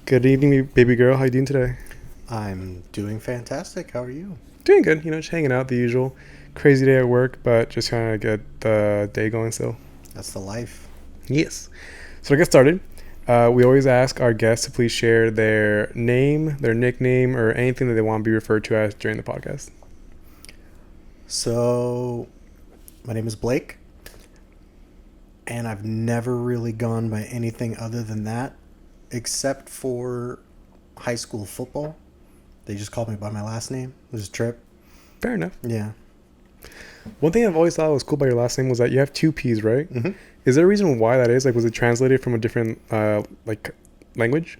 Good evening, baby girl. How you doing today? I'm doing fantastic. How are you? Doing good. Just hanging out, the usual. Crazy day at work, but just trying to get the day going still. That's the life. Yes. So to get started, we always ask our guests to please share their name, their nickname, or anything that they want to be referred to as during the podcast. So, my name is Blake, and I've never really gone by anything other than that, except for high school football. They just called me by my last name. It was a trip. Fair enough. Yeah. One thing I've always thought was cool about your last name was that you have two P's, right? hmm Is there a reason why that is? Like, was it translated from a different, language?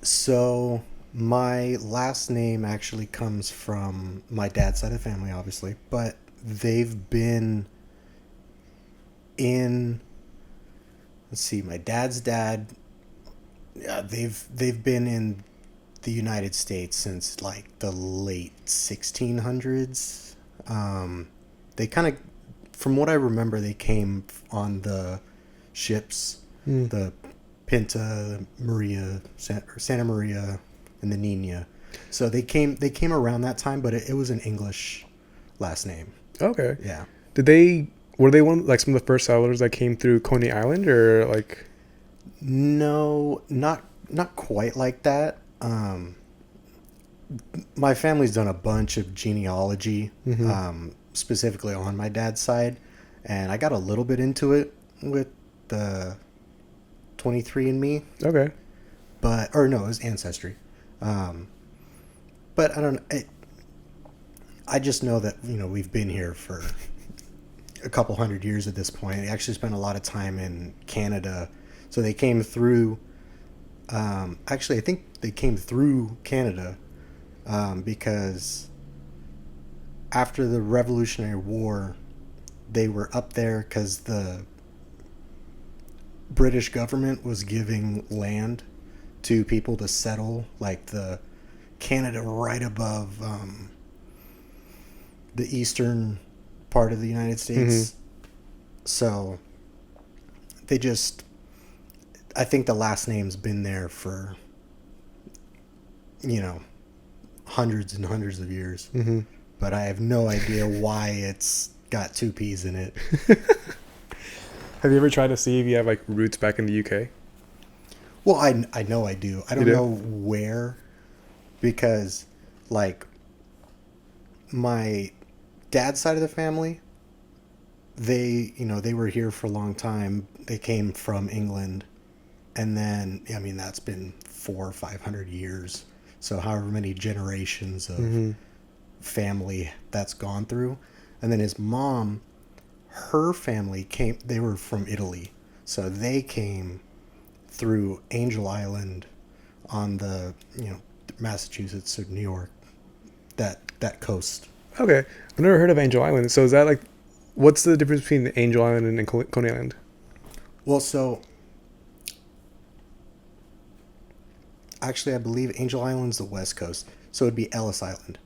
So, my last name actually comes from my dad's side of the family, obviously, but they've been in. Let's see, my dad's dad. Yeah, they've been in the United States since like the late 1600s. They kind of, from what I remember, they came on the ships, Mm. the Pinta, Maria, Santa Maria, and the Nina. So they came around that time, but it was an English last name. Okay. Yeah. Did they were they one like some of the first settlers that came through Coney Island, or like? No, not quite like that. My family's done a bunch of genealogy, Mm-hmm. specifically on my dad's side, and I got a little bit into it with the 23andMe, Okay. or no, it was Ancestry. Um, but I don't. I just know that we've been here for a couple hundred years at this point. They actually spent a lot of time in Canada, so they came through. Actually, I think they came through Canada because after the Revolutionary War, they were up there because the British government was giving land to people to settle, like the Canada right above the eastern part of the United Mm-hmm. States. So they just, I think the last name's been there for, you know, hundreds and hundreds of years. Mm-hmm. But I have no idea why it's got two P's in it. Have you ever tried to see if you have like roots back in the UK? Well, I know I do. I You don't do? know where, because, like, my dad's side of the family, they were here for a long time. They came from England, and then, I mean, that's been 400 or 500 years. So however many generations of Mm-hmm. family that's gone through. And then his mom, her family came, they were from Italy. So they came through Angel Island on the, Massachusetts or New York, that coast. Okay. I've never heard of Angel Island. So is that like, what's the difference between Angel Island and Coney Island? Well, so actually, I believe Angel Island's the west coast. So it'd be Ellis Island.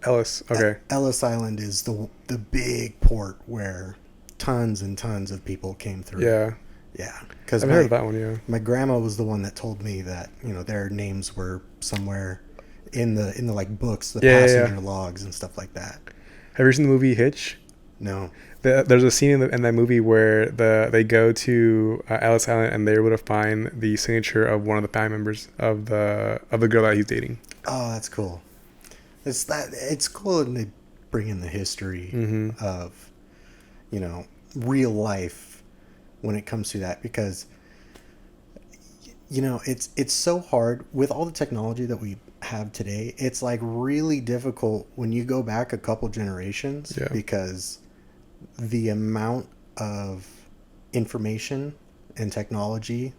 Ellis. Okay. Ellis Island is the big port where tons and tons of people came through. Yeah. Yeah, because I've heard of that one. Yeah. my grandma was the one that told me that their names were somewhere in the like books, the Yeah. Yeah. passenger Yeah. logs and stuff like that. Have you seen the movie Hitch? No. There's a scene in that movie where they go to Ellis Island and they're able to find the signature of one of the family members of the girl that he's dating. Oh, that's cool. It's cool, and they bring in the history Mm-hmm. of real life when it comes to that, because it's so hard with all the technology that we have today. It's like really difficult when you go back a couple generations, Yeah. because the amount of information and technology,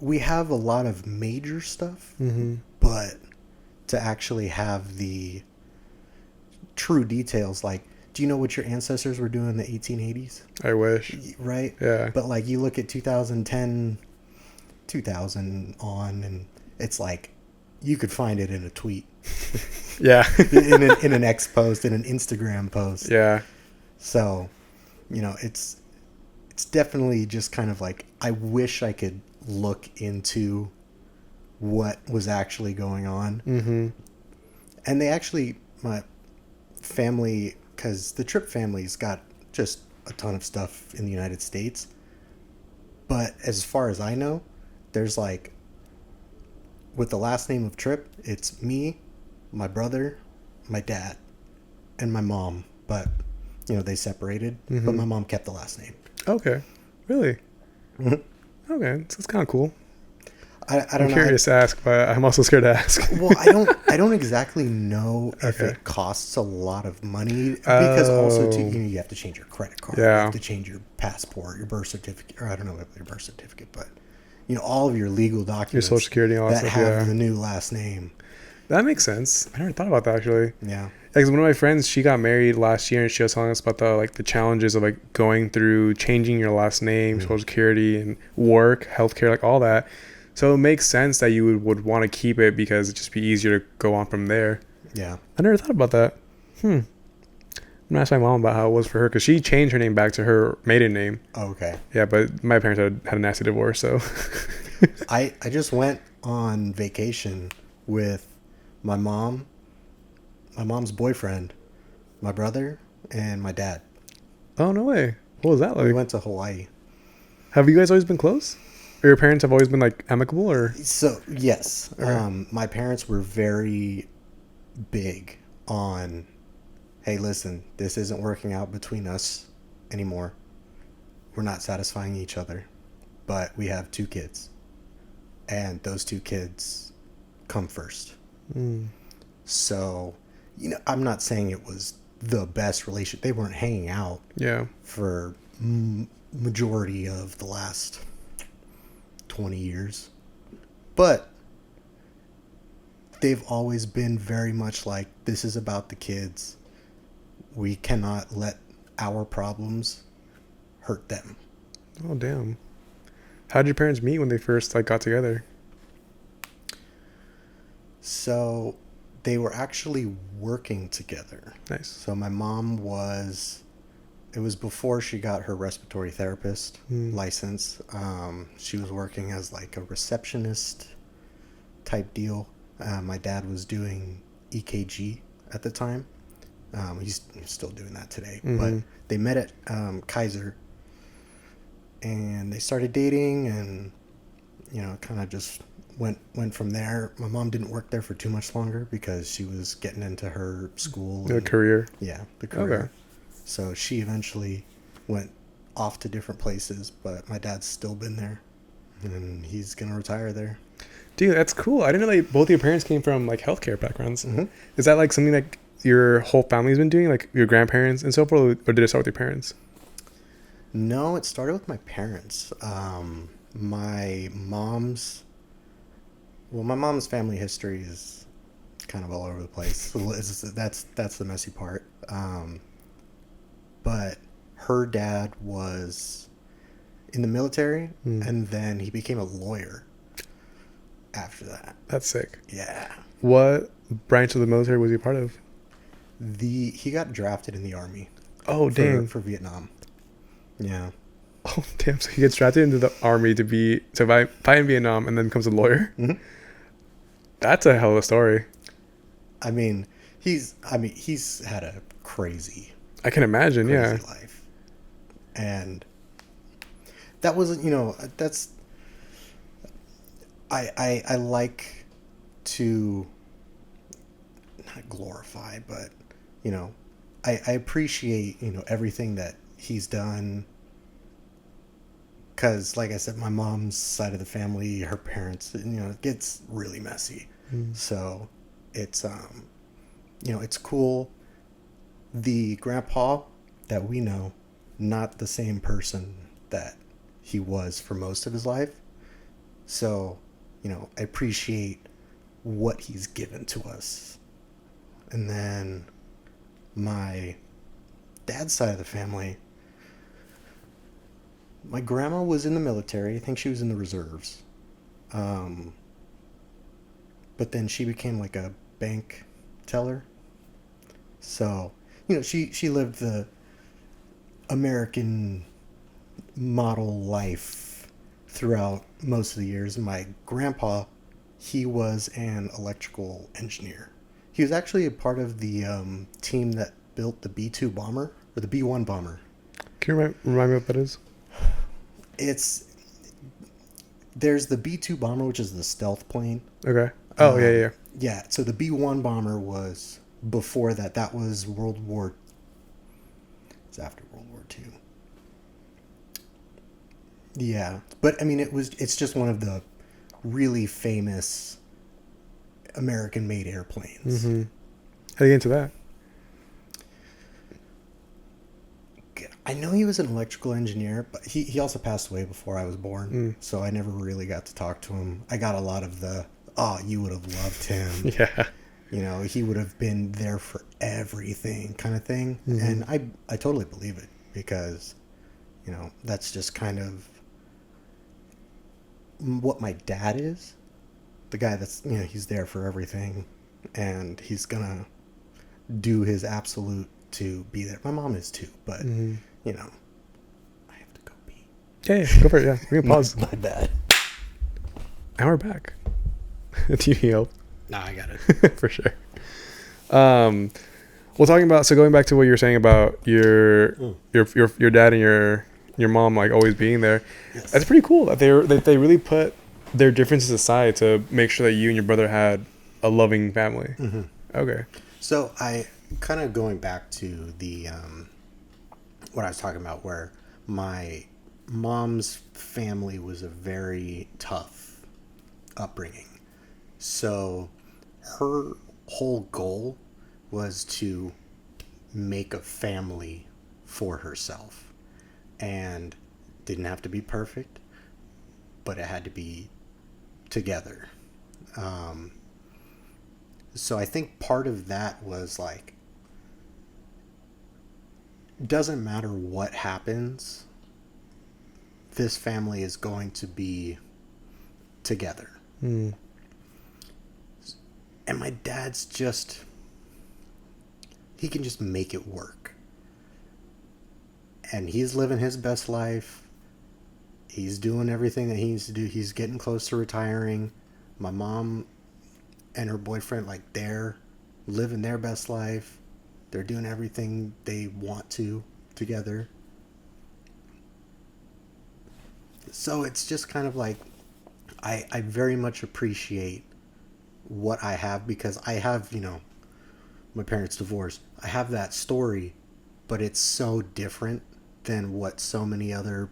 we have a lot of major stuff, Mm-hmm. but to actually have the true details, like, do you know what your ancestors were doing in the 1880s? I wish. Right? Yeah. But like you look at 2010, 2000 on, and it's like you could find it in a tweet, Yeah. in an X post, in an Instagram post. Yeah. So, it's definitely just kind of like, I wish I could look into what was actually going on. Mm-hmm. And they actually, my family, because the Tripp family's got just a ton of stuff in the United States. But as far as I know, there's like, with the last name of Tripp, it's me, my brother, my dad, and my mom. But, they separated. Mm-hmm. But my mom kept the last name. Okay. Really? Mm-hmm. Okay. So it's kind of cool. I don't I'm know. curious to ask, but I'm also scared to ask. Well, I don't exactly know if Okay. it costs a lot of money because also too, Oh. you have to change your credit card, you Yeah. have to change your passport, your birth certificate, or I don't know about your birth certificate, but all of your legal Your documents social security and all that that stuff. have Yeah. the new last name. That makes sense. I never thought about that actually. Yeah. Because one of my friends, she got married last year, and she was telling us about the challenges of like going through changing your last name, social security, and work, healthcare, like all that. So it makes sense that you would want to keep it because it'd just be easier to go on from there. Yeah. I never thought about that. I'm gonna ask my mom about how it was for her because she changed her name back to her maiden name. Oh, okay. Yeah, but my parents had a nasty divorce, so. I just went on vacation with my mom, my mom's boyfriend, my brother, and my dad. Oh, no way. What was that like? We went to Hawaii. Have you guys always been close? Or your parents have always been like amicable, or? So yes, Okay. my parents were very big on, hey, listen, this isn't working out between us anymore. We're not satisfying each other, but we have 2 kids, and those 2 kids come first. Mm. So, I'm not saying it was the best relationship. They weren't hanging out Yeah. for majority of the last 20 years, but they've always been very much like, this is about the kids. We cannot let our problems hurt them. Oh, damn. How did your parents meet when they first like got together? So they were actually working together. Nice. So my mom it was before she got her respiratory therapist license. She was working as like a receptionist type deal. My dad was doing EKG at the time. He's still doing that today. But they met at Kaiser, and they started dating, and kind of just went from there. My mom didn't work there for too much longer because she was getting into her school. The career. Yeah, the career. Okay. So she eventually went off to different places, but my dad's still been there, and he's gonna retire there. Dude, that's cool. I didn't know that both your parents came from like healthcare backgrounds. Mm-hmm. Is that like something like your whole family's been doing, like your grandparents and so forth, or did it start with your parents? No, it started with my parents. My mom's family history is kind of all over the place. That's the messy part. But her dad was in the military, and then he became a lawyer after that. That's sick. Yeah. What branch of the military was he part of? He got drafted in the army. Oh, dang. For Vietnam. Yeah. Oh, damn. So he gets drafted into the army to fight in Vietnam and then becomes a lawyer? Mm-hmm. That's a hell of a story. I mean, he's had a crazy I can imagine, yeah. life. And that wasn't, that's, I like to not glorify, but, I appreciate, everything that he's done. Because, like I said, my mom's side of the family, her parents, it gets really messy. So it's, it's cool. The grandpa that we know, not the same person that he was for most of his life. So, I appreciate what he's given to us. And then my dad's side of the family, my grandma was in the military. I think she was in the reserves. But then she became like a bank teller. So, she lived the American model life throughout most of the years. And my grandpa he was an electrical engineer. He was actually a part of the team that built the B-2 bomber, or the B-1 bomber. Can you remind me what that is? There's the B-2 bomber, which is the stealth plane. Okay. Oh, yeah. Yeah, so the B-1 bomber was before that. That was it's after World War II. Yeah, but I mean, it's just one of the really famous American-made airplanes. Mm-hmm. How do you get into that? I know he was an electrical engineer, but he also passed away before I was born, so I never really got to talk to him. I got a lot of you would have loved him. Yeah. You know, he would have been there for everything kind of thing. And I totally believe it because, you know, that's just kind of what my dad is. The guy that's, you know, he's there for everything and he's going to do his absolute to be there. My mom is too, but, you know, I have to go pee. Yeah, go for it. Yeah. We can pause. My bad. And we're back. Do you help? Nah, I got it. For sure. Well, going back to what you were saying about your dad and your mom like always being there. Yes. That's pretty cool that they really put their differences aside to make sure that you and your brother had a loving family. Mm-hmm. Okay. So I kind of going back to the what I was talking about, where my mom's family was a very tough upbringing. So her whole goal was to make a family for herself, and didn't have to be perfect, but it had to be together. So I think part of that was like, doesn't matter what happens, this family is going to be together. And my dad's he can just make it work. And he's living his best life. He's doing everything that he needs to do. He's getting close to retiring. My mom and her boyfriend, like, they're living their best life. They're doing everything they want to together. So it's just kind of like, I very much appreciate what I have, because I have, you know, my parents divorced. I have that story, but it's so different than what so many other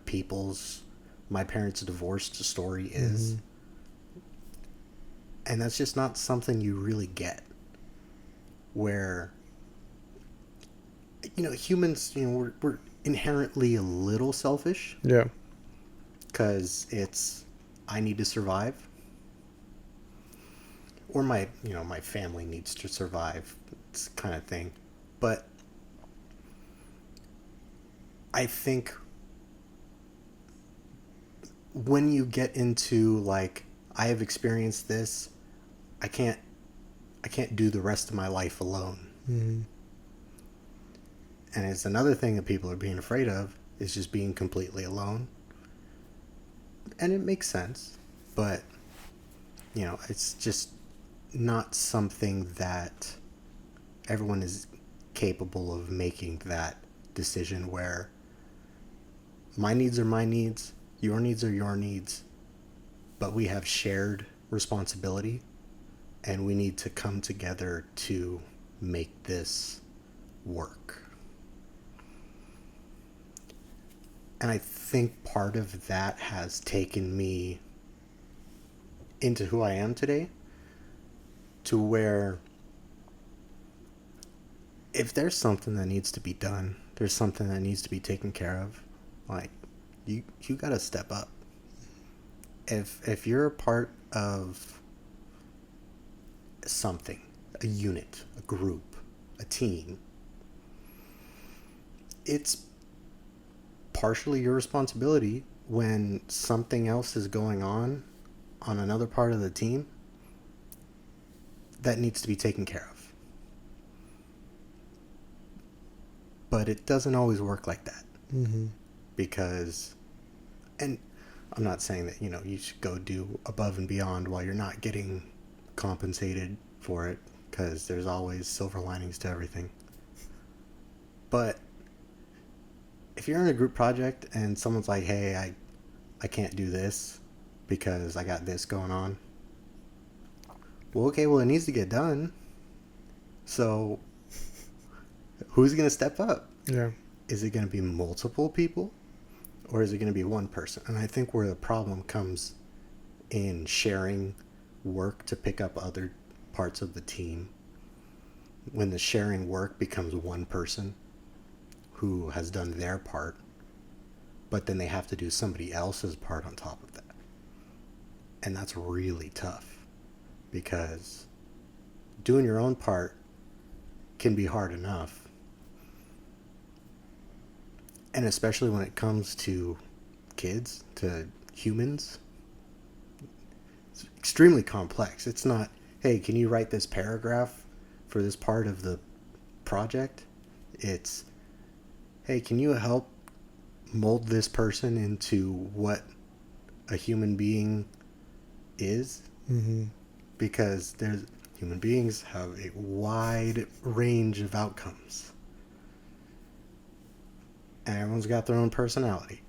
my parents divorced story is. And that's just not something you really get, where, you know, humans, you know, we're inherently a little selfish. Yeah. Because I need to survive, or my family needs to survive, it's kind of thing. But I think when you get into, like, I have experienced this, I can't do the rest of my life alone. And it's another thing that people are being afraid of, is just being completely alone. And it makes sense, but, you know, it's just not something that everyone is capable of making that decision, where my needs are my needs, your needs are your needs, but we have shared responsibility, and we need to come together to make this work. And I think part of that has taken me into who I am today, to where if there's something that needs to be done, there's something that needs to be taken care of, like, you got to step up. If you're a part of something, a unit, a group, a team, it's partially your responsibility when something else is going on another part of the team that needs to be taken care of. But it doesn't always work like that. Because, and I'm not saying that, you should go do above and beyond while you're not getting compensated for it, because there's always silver linings to everything. But if you're in a group project and someone's like, hey, I can't do this because I got this going on. Well, okay, it needs to get done. So who's going to step up? Yeah. Is it going to be multiple people or is it going to be one person? And I think where the problem comes in sharing work to pick up other parts of the team, when the sharing work becomes one person who has done their part, but then they have to do somebody else's part on top of that. And that's really tough, because doing your own part can be hard enough. And especially when it comes to kids, to humans, it's extremely complex. It's not, hey, can you write this paragraph for this part of the project? It's, hey, can you help mold this person into what a human being is? Mm-hmm. Because human beings have a wide range of outcomes. And everyone's got their own personality.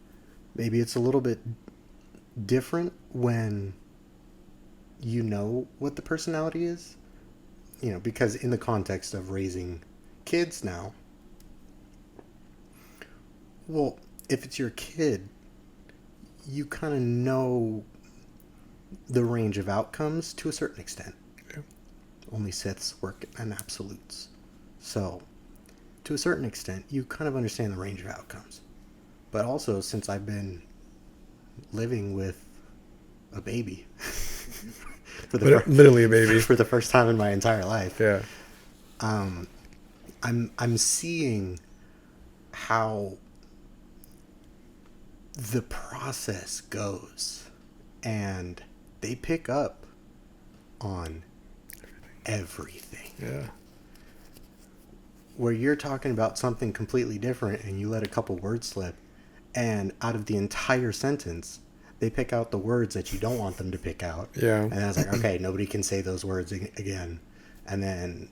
Maybe it's a little bit different when you know what the personality is. Because in the context of raising kids now, well, if it's your kid, you kind of know the range of outcomes to a certain extent. Yeah. Only Siths work in absolutes. So, to a certain extent, you kind of understand the range of outcomes. But also, since I've been living with a baby literally a baby for the first time in my entire life, yeah, I'm seeing how the process goes, and they pick up on everything. Yeah. Where you're talking about something completely different and you let a couple words slip, and out of the entire sentence they pick out the words that you don't want them to pick out. Yeah. And I was like, okay, nobody can say those words again. And then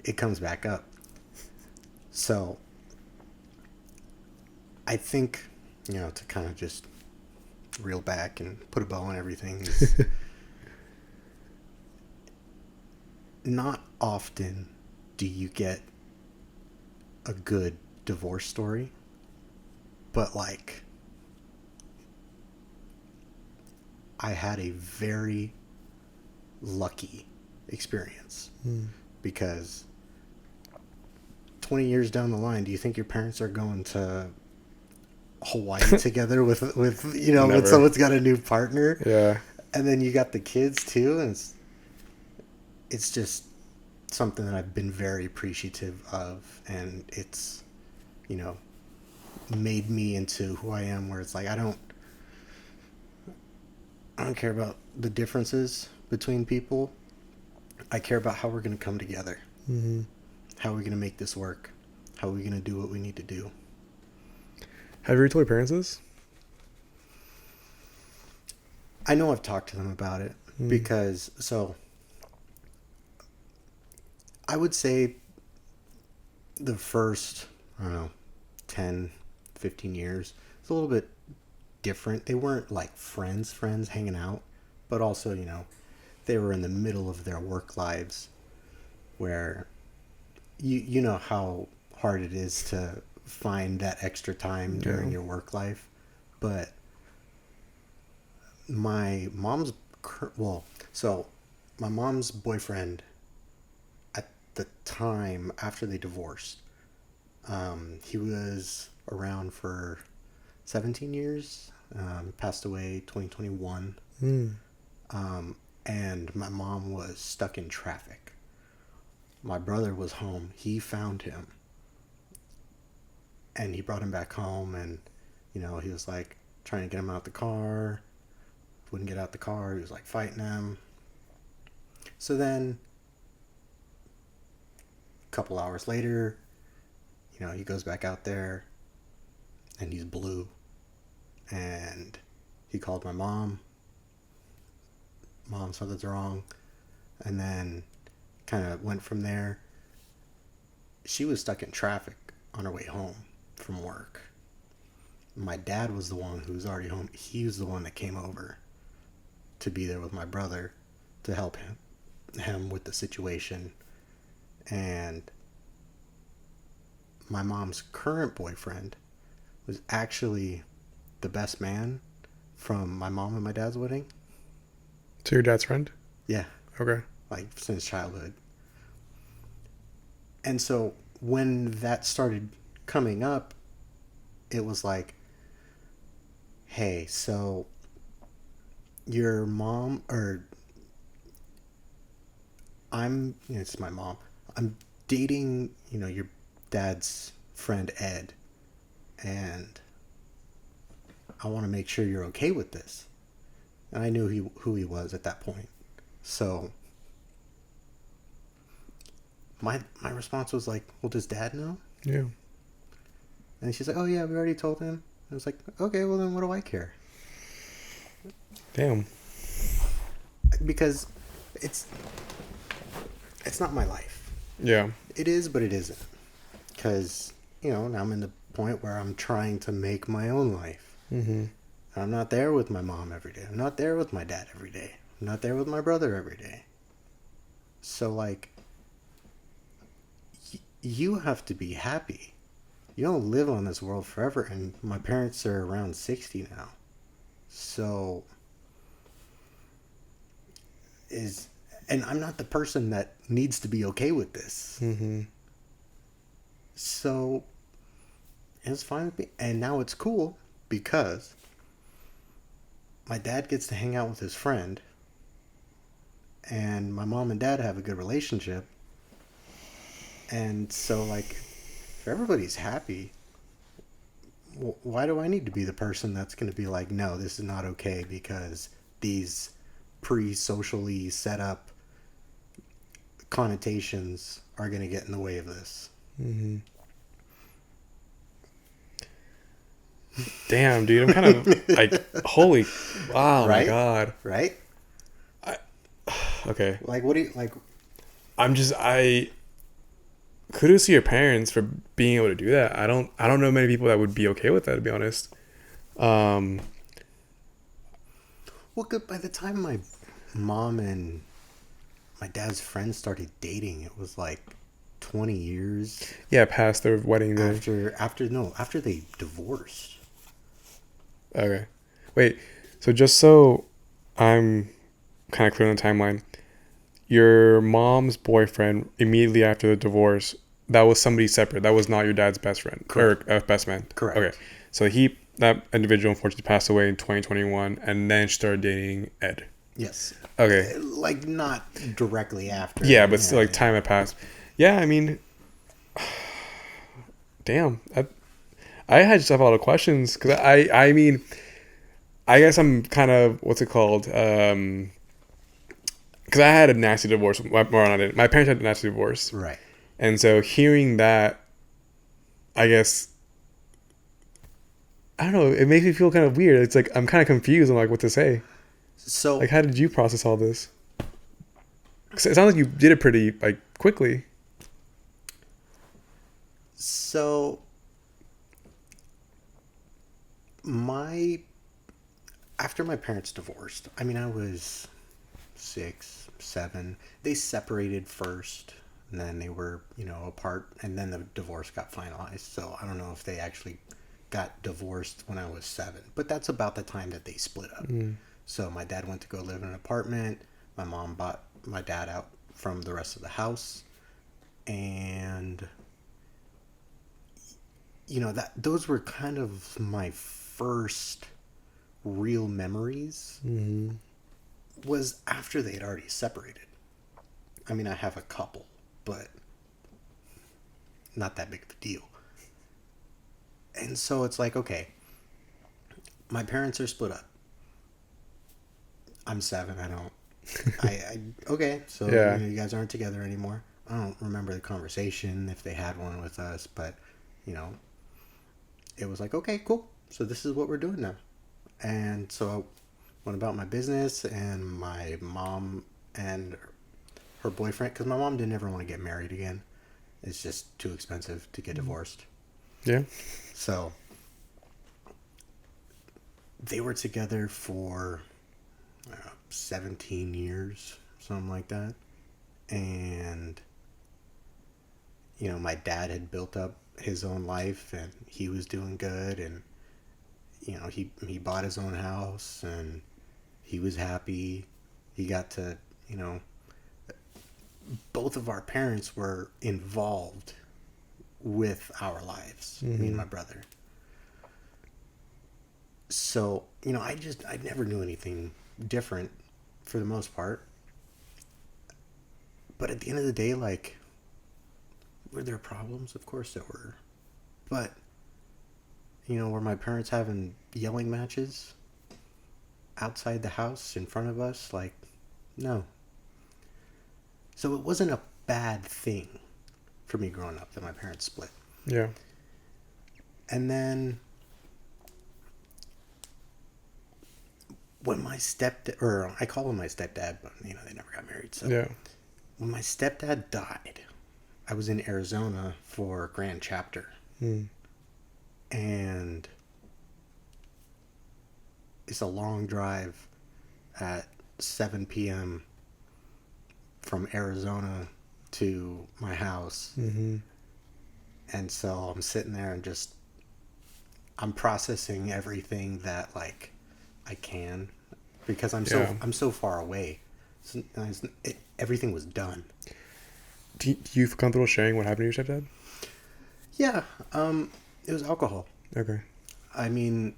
it comes back up. So I think, to kind of just reel back and put a bow on everything is not often do you get a good divorce story, but I had a very lucky experience. Because 20 years down the line, do you think your parents are going to Hawaii together with when someone's got a new partner? Yeah. And then you got the kids too, and it's just something that I've been very appreciative of, and it's made me into who I am, where it's like I don't care about the differences between people. I care about how we're going to come together. Mm-hmm. How are we going to make this work? How are we going to do what we need to do? Have you ever told your parents this? I know I've talked to them about it because, I would say the first, 10, 15 years, it's a little bit different. They weren't like friends hanging out, but also, they were in the middle of their work lives, where you know how hard it is to find that extra time during your work life. But my mom's boyfriend at the time after they divorced, he was around for 17 years, passed away 2021. And my mom was stuck in traffic. My brother was home. He found him. And he brought him back home, and, he was like trying to get him out the car. Wouldn't get out the car. He was like fighting him. So then, a couple hours later, he goes back out there, and he's blue. and he called my mom. Mom, something's wrong. And then kind of went from there. She was stuck in traffic on her way home from work. My dad was the one who was already home. He was the one that came over to be there with my brother to help him with the situation. And my mom's current boyfriend was actually the best man from my mom and my dad's wedding. So your dad's friend? Yeah. Okay. Like since childhood. And so when that started coming up, it was like, hey, so your mom, or it's my mom, I'm dating, your dad's friend Ed, and I want to make sure you're okay with this. And I knew who he was at that point. So my response was like, well, does Dad know? Yeah. And she's like, oh yeah, we already told him. I was like, okay, well then what do I care? Damn. Because it's not my life. Yeah. It is, but it isn't. Because, now I'm in the point where I'm trying to make my own life. Mm-hmm. I'm not there with my mom every day. I'm not there with my dad every day. I'm not there with my brother every day. So, like, you have to be happy. You don't live on this world forever. And my parents are around 60 now. So, and I'm not the person that needs to be okay with this. Mm-hmm. So, it was fine with me. And now it's cool because my dad gets to hang out with his friend, and my mom and dad have a good relationship. And so, like, if everybody's happy, why do I need to be the person that's going to be like, no, this is not okay because these pre-socially set up connotations are going to get in the way of this? Mm-hmm. Damn, dude, I'm kind of like, holy, wow, Right? my God. Right? Okay. Like, what do you, like... Kudos to your parents for being able to do that. I don't know many people that would be okay with that, to be honest. Well, good. By the time my mom and my dad's friends started dating, it was like 20 years. Yeah, past their wedding day. After they divorced. Okay. Wait, so just so I'm kind of clear on the timeline, your mom's boyfriend, immediately after the divorce, that was somebody separate. That was not your dad's best friend. Correct. Or best man. Correct. Okay. So that individual unfortunately passed away in 2021, and then she started dating Ed. Yes. Okay. Like, not directly after. Yeah, but still, like, time had passed. Yeah, I mean, damn. I had just have a lot of questions, because I mean, I guess I'm kind of, what's it called? Because I had a nasty divorce. My parents had a nasty divorce. Right. And so hearing that, I guess, I don't know, it makes me feel kind of weird. It's like, I'm kind of confused on, like, what to say. So, like, how did you process all this? Because it sounds like you did it pretty, like, quickly. So, after my parents divorced, I mean, I was 6, 7. They separated first, and then they were, apart, and then the divorce got finalized. So I don't know if they actually got divorced when I was 7, but that's about the time that they split up. Mm. So my dad went to go live in an apartment. My mom bought my dad out from the rest of the house, and those were kind of my first real memories. Mm-hmm. Was after they had already separated. I mean, I have a couple, but not that big of a deal. And so it's like, okay, my parents are split up. I'm 7. I don't. Okay, so yeah. You guys aren't together anymore. I don't remember the conversation if they had one with us, but it was like, okay, cool. So this is what we're doing now. And so I went about my business, and my mom and her boyfriend, because my mom didn't ever want to get married again. It's just too expensive to get divorced. Yeah. So they were together for 17 years, something like that. And, my dad had built up his own life, and he was doing good. And, he bought his own house, and he was happy. He got to, both of our parents were involved with our lives, me and my brother. So, I never knew anything different for the most part. But at the end of the day, like, were there problems? Of course there were. But, were my parents having yelling matches outside the house in front of us? Like, no. So it wasn't a bad thing for me growing up that my parents split. Yeah. And then when my stepdad, or I call him my stepdad, but they never got married. So Yeah. when my stepdad died, I was in Arizona for Grand Chapter. And it's a long drive at 7 p.m. from Arizona to my house. And so I'm sitting there and I'm processing everything that, like, I can, because I'm so far away. So everything was done. Do you feel comfortable sharing what happened to your stepdad? Yeah. It was alcohol. Okay. I mean,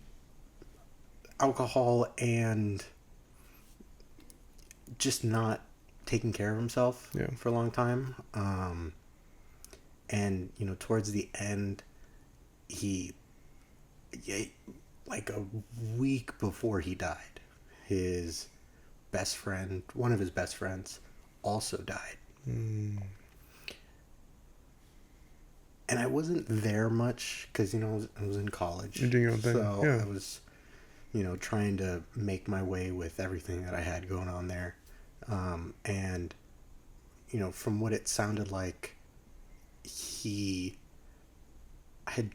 alcohol and just not taking care of himself for a long time. And, towards the end, like a week before he died, his best friend, one of his best friends, also died. And I wasn't there much because, I was in college. You're doing your own thing. So Yeah. I was, trying to make my way with everything that I had going on there. And, from what it sounded like, he had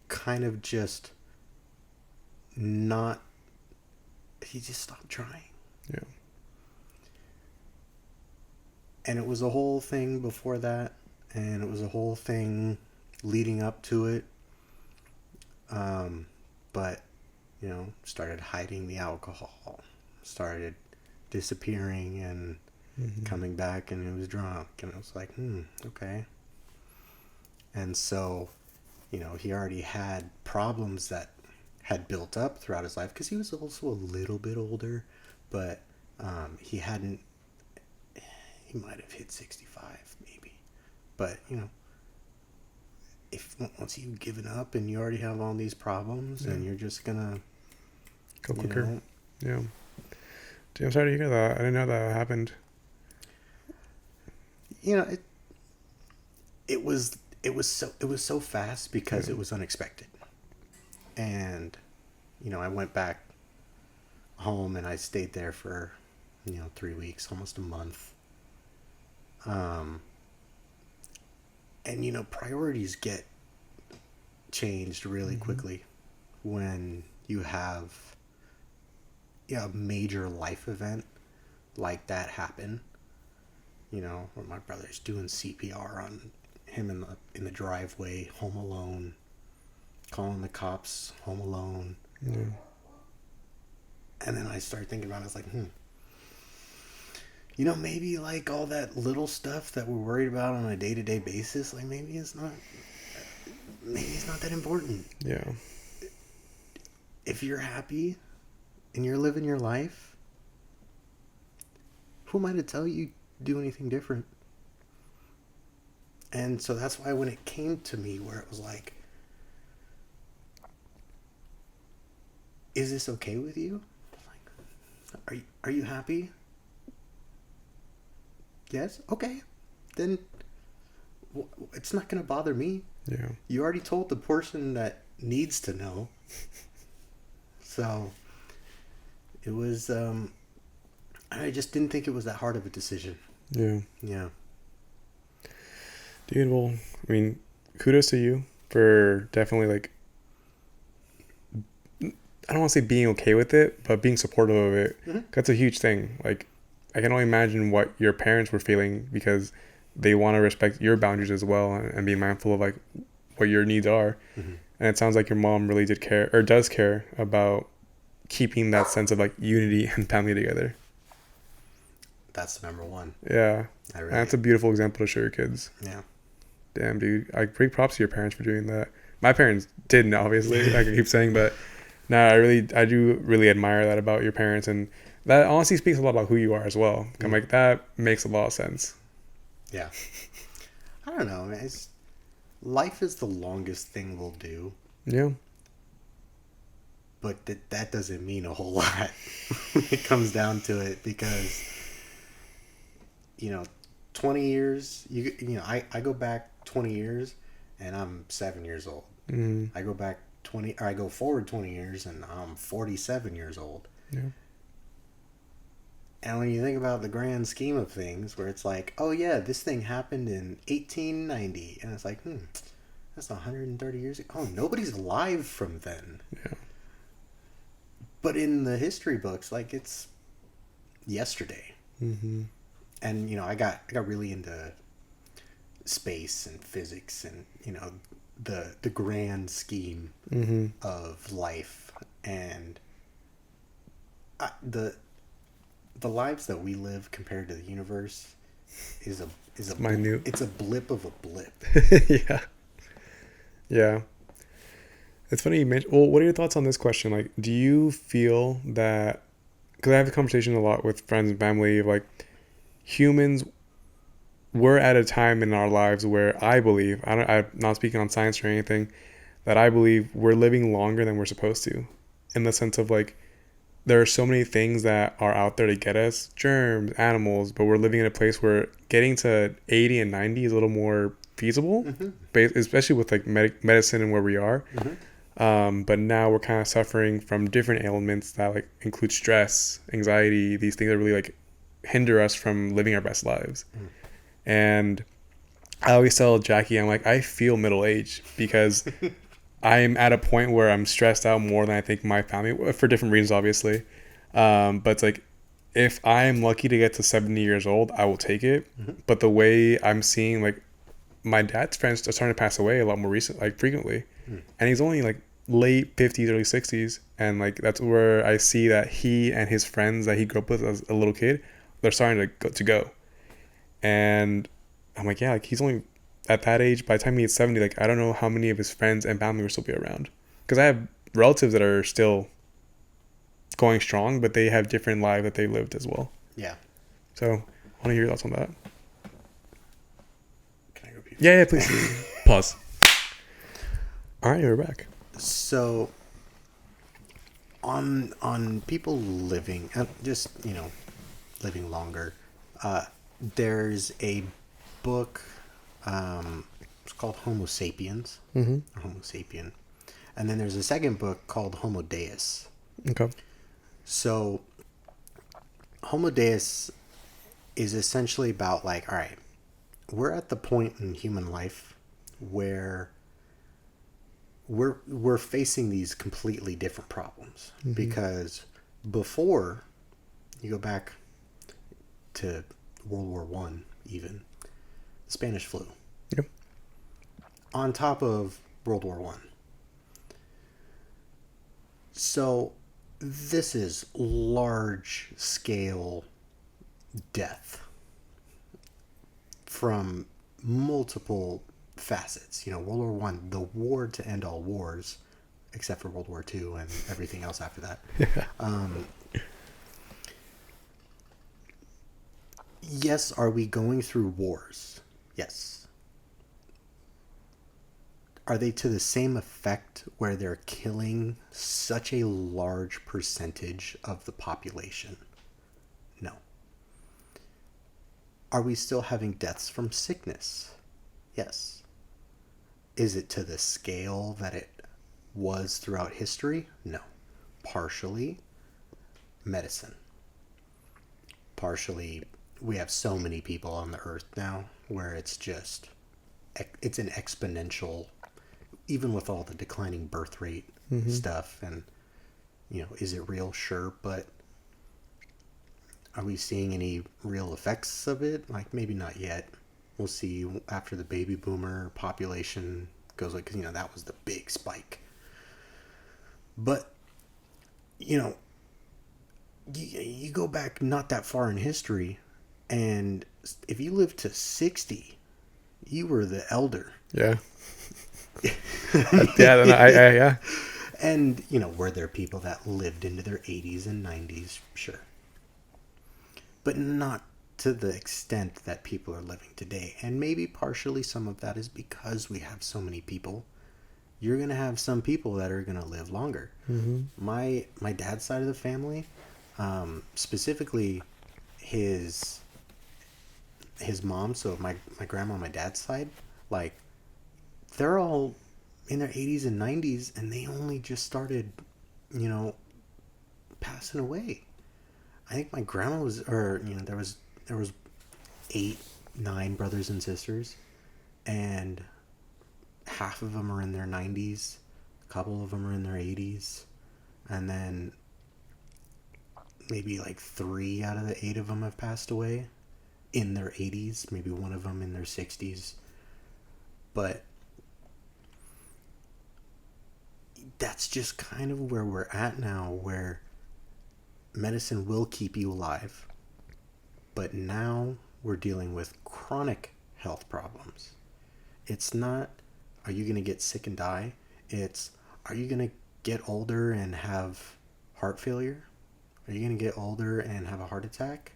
kind of just he just stopped trying. Yeah. And it was a whole thing before that, and it was a whole thing leading up to it. But, started hiding the alcohol, started disappearing and coming back, and he was drunk, and I was like, okay. And so, he already had problems that had built up throughout his life, because he was also a little bit older, but he might have hit 65 maybe. But, if once you've given up and you already have all these problems, and you're just gonna go quicker. Yeah. Dude, I'm sorry to hear that. I didn't know that happened. It was so fast because it was unexpected. And I went back home, and I stayed there for 3 weeks, almost a month. And priorities get changed really quickly when you have a major life event like that happen. Where my brother's doing CPR on him in the driveway, home alone, calling the cops, home alone. And then I started thinking about it. I was like, maybe like all that little stuff that we're worried about on a day-to-day basis, like maybe it's not that important. Yeah. If you're happy and you're living your life, who am I to tell you do anything different? And so that's why when it came to me where it was like, is this okay with you? Like, are you happy? Yes? Okay. Then it's not going to bother me. Yeah. You already told the person that needs to know. So it was. I just didn't think it was that hard of a decision. Yeah. Yeah. Dude, well, I mean, kudos to you for definitely like, I don't want to say being okay with it, but being supportive of it. Mm-hmm. That's a huge thing. Like, I can only imagine what your parents were feeling because they want to respect your boundaries as well and be mindful of like what your needs are. Mm-hmm. And it sounds like your mom really did care or does care about keeping that sense of like unity and family together. That's the number one. Yeah. Really, That's a beautiful example to show your kids. Yeah. Damn, dude. Like, big props to your parents for doing that. My parents didn't, obviously, like I keep saying, but no, I do really admire that about your parents. And that honestly speaks a lot about who you are as well. I'm like, that makes a lot of sense. Yeah. I don't know. Life is the longest thing we'll do. Yeah. But that doesn't mean a whole lot when it comes down to it because, 20 years, I go back 20 years and I'm 7 years old. Mm-hmm. I go forward 20 years and I'm 47 years old. Yeah. And when you think about the grand scheme of things where it's like, oh yeah, this thing happened in 1890 and it's like, that's 130 years ago. Oh, nobody's alive from then. Yeah. But in the history books, like it's yesterday. Mm-hmm. And I got really into space and physics and the grand scheme Mm-hmm. of life and the lives that we live compared to the universe is a minute. It's a blip of a blip. Yeah. Yeah. It's funny you mentioned. Well, what are your thoughts on this question? Like, do you feel that? Because I have a conversation a lot with friends and family of like, humans. We're at a time in our lives where I believe I'm not speaking on science or anything, that I believe we're living longer than we're supposed to, in the sense of like, there are so many things that are out there to get us, germs, animals, but we're living in a place where getting to 80 and 90 is a little more feasible, mm-hmm. especially with like medicine and where we are. Mm-hmm. But now we're kind of suffering from different ailments that like include stress, anxiety, these things that really like hinder us from living our best lives. Mm. And I always tell Jackie, I'm like, I feel middle-aged because I'm at a point where I'm stressed out more than I think my family, for different reasons, obviously. But it's like, if I'm lucky to get to 70 years old, I will take it. Mm-hmm. But the way I'm seeing, like, my dad's friends are starting to pass away a lot more frequently. Mm. And he's only, like, late 50s, early 60s. And, like, that's where I see that he and his friends that he grew up with as a little kid, they're starting to go. And I'm like, yeah, like, he's only at that age. By the time he hits 70, like, I don't know how many of his friends and family will still be around. Because I have relatives that are still going strong, but they have different lives that they lived as well. Yeah. So, I want to hear your thoughts on that. Can I go pee? Yeah, please. Pause. All right, we're back. So, on people living, just, living longer, there's a book, it's called Homo Sapiens, mm-hmm. or Homo Sapien. And then there's a second book called Homo Deus. Okay. So, Homo Deus is essentially about like, all right, we're at the point in human life where we're facing these completely different problems. Mm-hmm. Because before, you go back to World War I, even, Spanish flu. Yep. On top of World War I. So, this is large scale death from multiple facets. World War One, the war to end all wars, except for World War II and everything else after that. Yeah. Yes, are we going through wars? Yes. Are they to the same effect where they're killing such a large percentage of the population? No. Are we still having deaths from sickness? Yes. Is it to the scale that it was throughout history? No. partially medicine. Partially, we have so many people on the earth now where it's an exponential, even with all the declining birth rate stuff. And, is it real? Sure. But are we seeing any real effects of it? Like, maybe not yet. We'll see after the baby boomer population goes, like, because, that was the big spike. But, you go back not that far in history, and if you lived to 60, you were the elder. Yeah. Yeah. And, were there people that lived into their 80s and 90s? Sure. But not to the extent that people are living today. And maybe partially some of that is because we have so many people. You're going to have some people that are going to live longer. Mm-hmm. My dad's side of the family, specifically his mom, so my grandma on my dad's side, like, they're all in their 80s and 90s, and they only just started, passing away. I think my grandma was, there was 8, 9 brothers and sisters, and half of them are in their 90s, a couple of them are in their 80s, and then maybe like 3 out of the 8 of them have passed away in their 80s, maybe one of them in their 60s. But that's just kind of where we're at now, where medicine will keep you alive, but now we're dealing with chronic health problems. It's not, are you going to get sick and die? It's, are you going to get older and have heart failure? Are you going to get older and have a heart attack?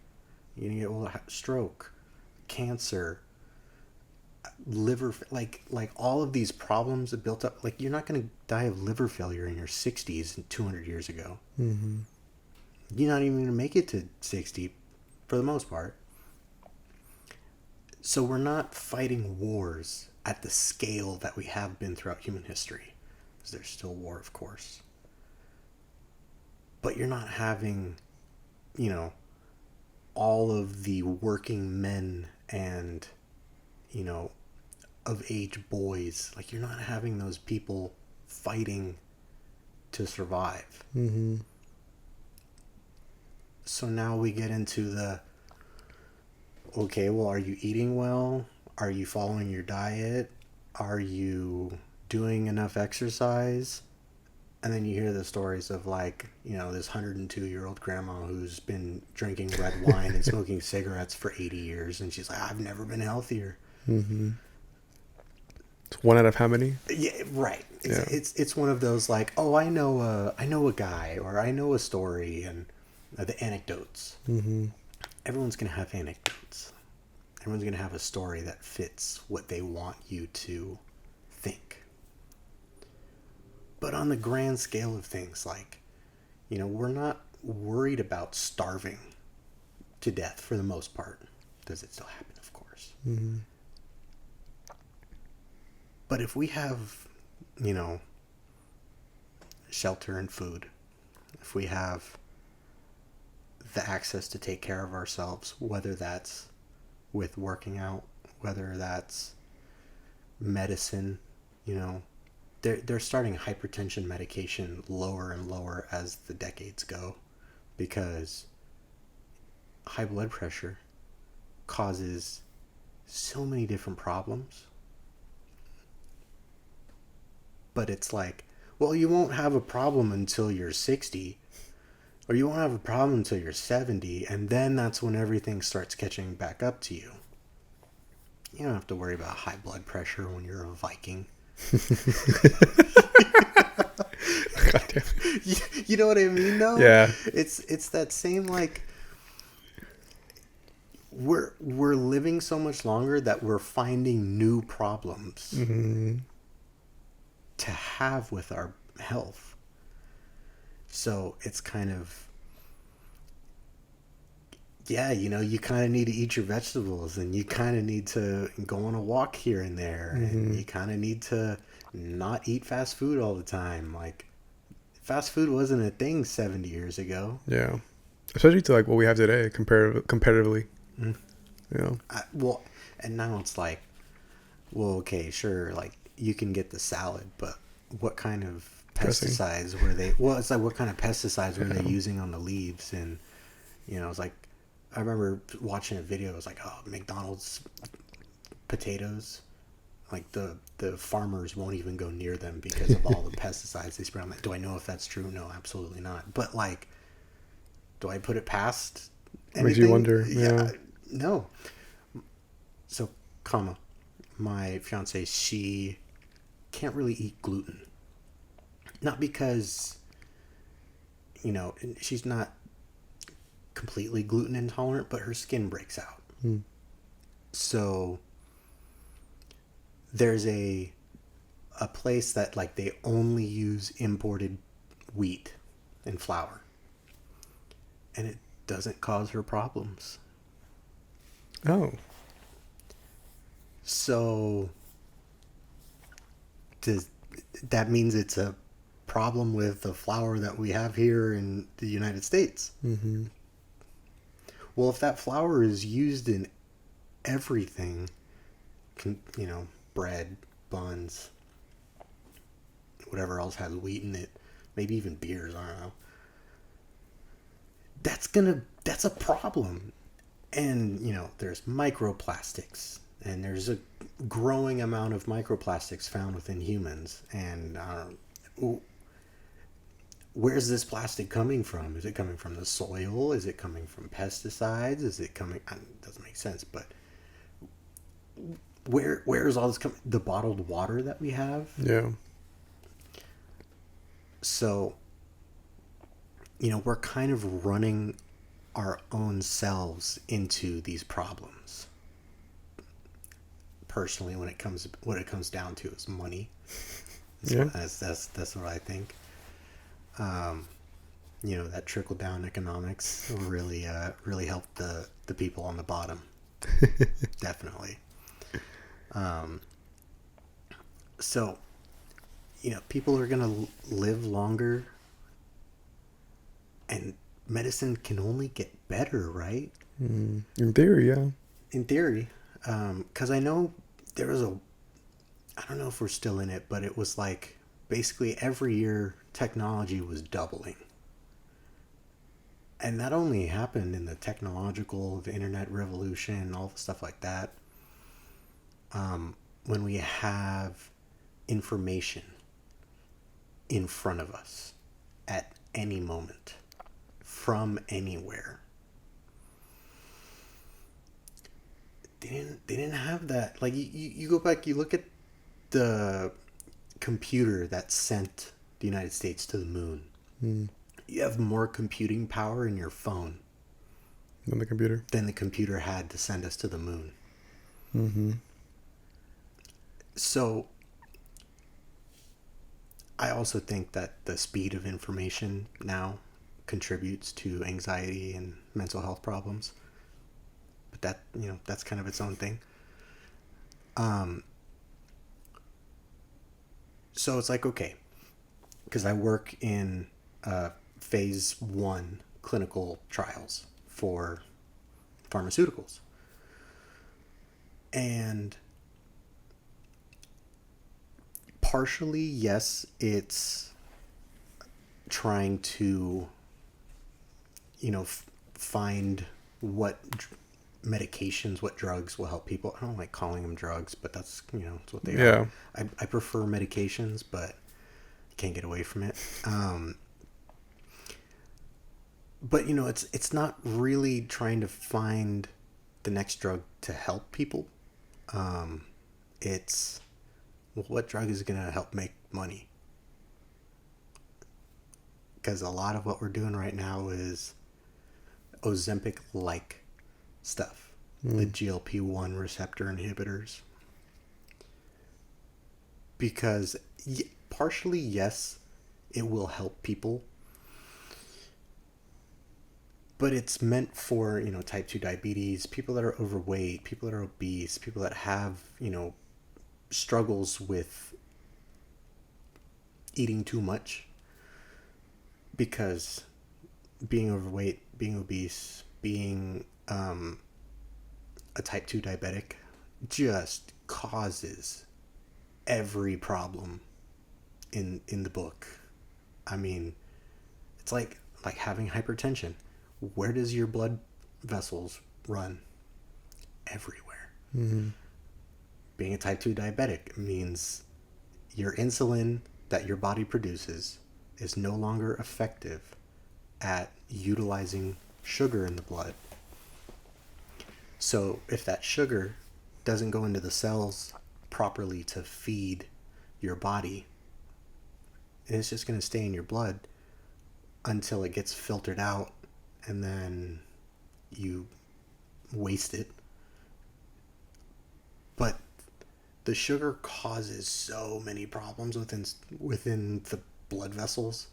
Are you going to get older, stroke, cancer, liver, like all of these problems that built up. Like, you're not going to die of liver failure in your 60s 200 years ago. Mm-hmm. You're not even going to make it to 60 for the most part. So we're not fighting wars at the scale that we have been throughout human history. Because there's still war, of course. But you're not having, all of the working men and, of age boys. Like, you're not having those people fighting to survive. Mm-hmm. So now we get into okay, well, are you eating well? Are you following your diet? Are you doing enough exercise? And then you hear the stories of, like, this 102-year-old grandma who's been drinking red wine and smoking cigarettes for 80 years. And she's like, I've never been healthier. Mm-hmm. It's one out of how many? Yeah, right. Yeah. It's one of those, like, oh, I know a guy, or I know a story, and the anecdotes. Mm-hmm. Everyone's going to have anecdotes. Everyone's going to have a story that fits what they want you to think. But on the grand scale of things, like, we're not worried about starving to death for the most part. Does it still happen? Of course. Mm-hmm. But if we have, shelter and food, if we have the access to take care of ourselves, whether that's with working out, whether that's medicine, they're starting hypertension medication lower and lower as the decades go, because high blood pressure causes so many different problems. But it's like, well, you won't have a problem until you're 60, or you won't have a problem until you're 70, and then that's when everything starts catching back up to you. You don't have to worry about high blood pressure when you're a Viking. You know what I mean, though? Yeah. It's that same, like, we're living so much longer that we're finding new problems Mm-hmm. to have with our health. So it's kind of, yeah, you kind of need to eat your vegetables, and you kind of need to go on a walk here and there, Mm-hmm. and you kind of need to not eat fast food all the time. Like, fast food wasn't a thing 70 years ago. Yeah, especially to like what we have today, comparatively. Mm. You know. Well, and now it's like, well, okay, sure, like you can get the salad, but what kind of Dressing. pesticides were they? Well, it's like what kind of pesticides were they Yeah. using on the leaves? And it's like I remember watching a video. It was like, oh, McDonald's potatoes, like the farmers won't even go near them because of all the pesticides they spray on that. Do I know if that's true? No, absolutely not. But like, do I put it past anything? Makes you wonder. Yeah. No. So, my fiance, she can't really eat gluten. Not because, she's not completely gluten intolerant, but her skin breaks out. Mm. So there's a place that like they only use imported wheat and flour, and it doesn't cause her problems. Oh. So that means it's a problem with the flour that we have here in the United States. Mm-hmm. Well, if that flour is used in everything, bread, buns, whatever else has wheat in it, maybe even beers, I don't know. That's a problem. And, there's microplastics, and there's a growing amount of microplastics found within humans. And where's this plastic coming from? Is it coming from the soil? Is it coming from pesticides? Is it coming? It doesn't make sense, but where is all this coming? The bottled water that we have. Yeah. So, we're kind of running our own selves into these problems. Personally, what it comes down to is money. That's what I think. That trickle down economics really helped the people on the bottom. Definitely. So, people are gonna live longer, and medicine can only get better, right? Mm. In theory, yeah. In theory, because I know there was I don't know if we're still in it, but it was like basically every year technology was doubling. And that only happened in the internet revolution, all the stuff like that. When we have information in front of us at any moment from anywhere. They didn't have that. Like you go back, you look at the computer that sent the United States to the moon. Mm. You have more computing power in your phone Than the computer had to send us to the moon. Mm-hmm. So I also think that the speed of information now contributes to anxiety and mental health problems. But that's kind of its own thing. So it's like, okay, because I work in phase 1 clinical trials for pharmaceuticals. And partially, yes, it's trying to, find what medications, what drugs will help people. I don't like calling them drugs, but that's, it's what they are. I prefer medications, but you can't get away from it. But, it's not really trying to find the next drug to help people. It's what drug is going to help make money? Because a lot of what we're doing right now is Ozempic-like stuff. The GLP-1 receptor inhibitors. Because partially, yes, it will help people. But it's meant for, type 2 diabetes, people that are overweight, people that are obese, people that have, struggles with eating too much. because being overweight, being obese, being a type 2 diabetic just causes every problem in the book. I mean, it's like having hypertension. Where does your blood vessels run? Everywhere. Mm-hmm. Being a type 2 diabetic means your insulin that your body produces is no longer effective at utilizing sugar in the blood. So if that sugar doesn't go into the cells properly to feed your body, it's just going to stay in your blood until it gets filtered out, and then you waste it. But the sugar causes so many problems within the blood vessels.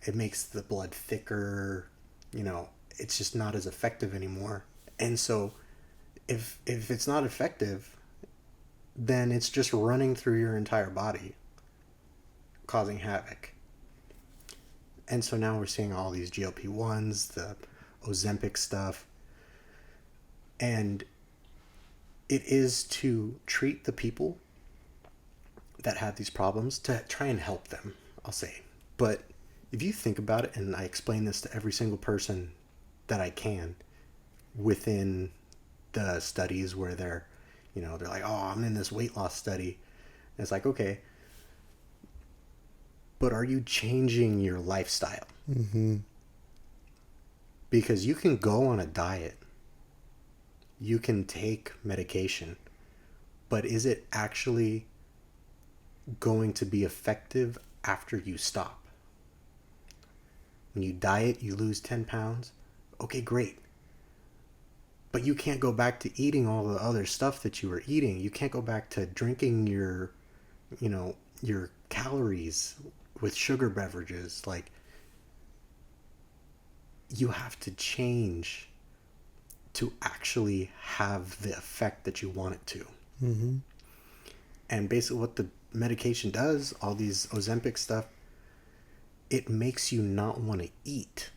It makes the blood thicker, it's just not as effective anymore. And so if it's not effective, then it's just running through your entire body, causing havoc. And so now we're seeing all these GLP-1s, the Ozempic stuff. And it is to treat the people that have these problems, to try and help them, I'll say. But if you think about it, and I explain this to every single person that I can within the studies where they're like, oh, I'm in this weight loss study. And it's like, okay, but are you changing your lifestyle? Mm-hmm. Because you can go on a diet, you can take medication, but is it actually going to be effective after you stop? When you diet, you lose 10 pounds. Okay, great. But you can't go back to eating all the other stuff that you were eating. You can't go back to drinking your calories with sugar beverages. Like, you have to change to actually have the effect that you want it to. Mm-hmm. And basically what the medication does, all these Ozempic stuff, it makes you not want to eat.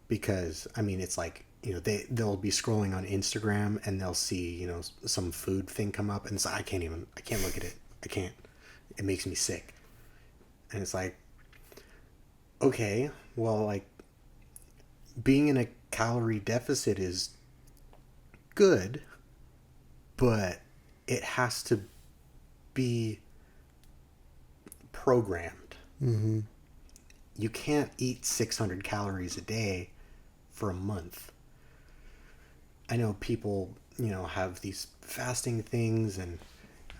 Because, I mean, it's like, they'll be scrolling on Instagram and they'll see, some food thing come up, and it's like, I can't look at it. I can't. It makes me sick. And it's like, okay, well, like, being in a calorie deficit is good, but it has to be programmed. Mm-hmm. You can't eat 600 calories a day for a month. I know people, have these fasting things, and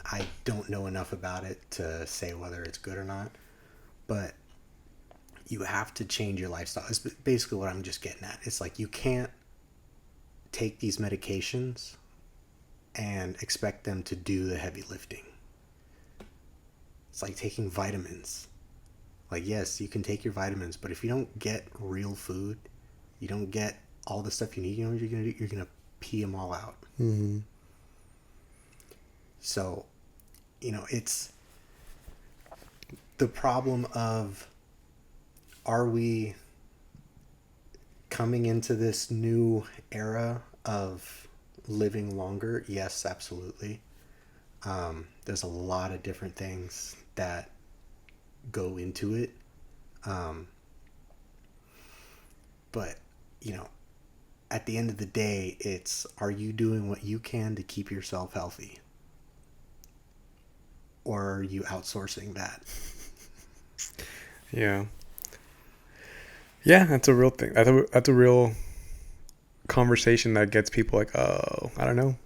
I don't know enough about it to say whether it's good or not, but you have to change your lifestyle. It's basically what I'm just getting at. It's like, you can't take these medications and expect them to do the heavy lifting. It's like taking vitamins. Like, yes, you can take your vitamins, but if you don't get real food, you don't get all the stuff you need, what you're going to do? You're going to pee them all out. Mm-hmm. So, it's the problem of, are we coming into this new era of living longer? Yes, absolutely. There's a lot of different things that go into it. But, at the end of the day, it's, are you doing what you can to keep yourself healthy? Or are you outsourcing that? Yeah. Yeah, that's a real thing. That's a real conversation that gets people like, oh, I don't know.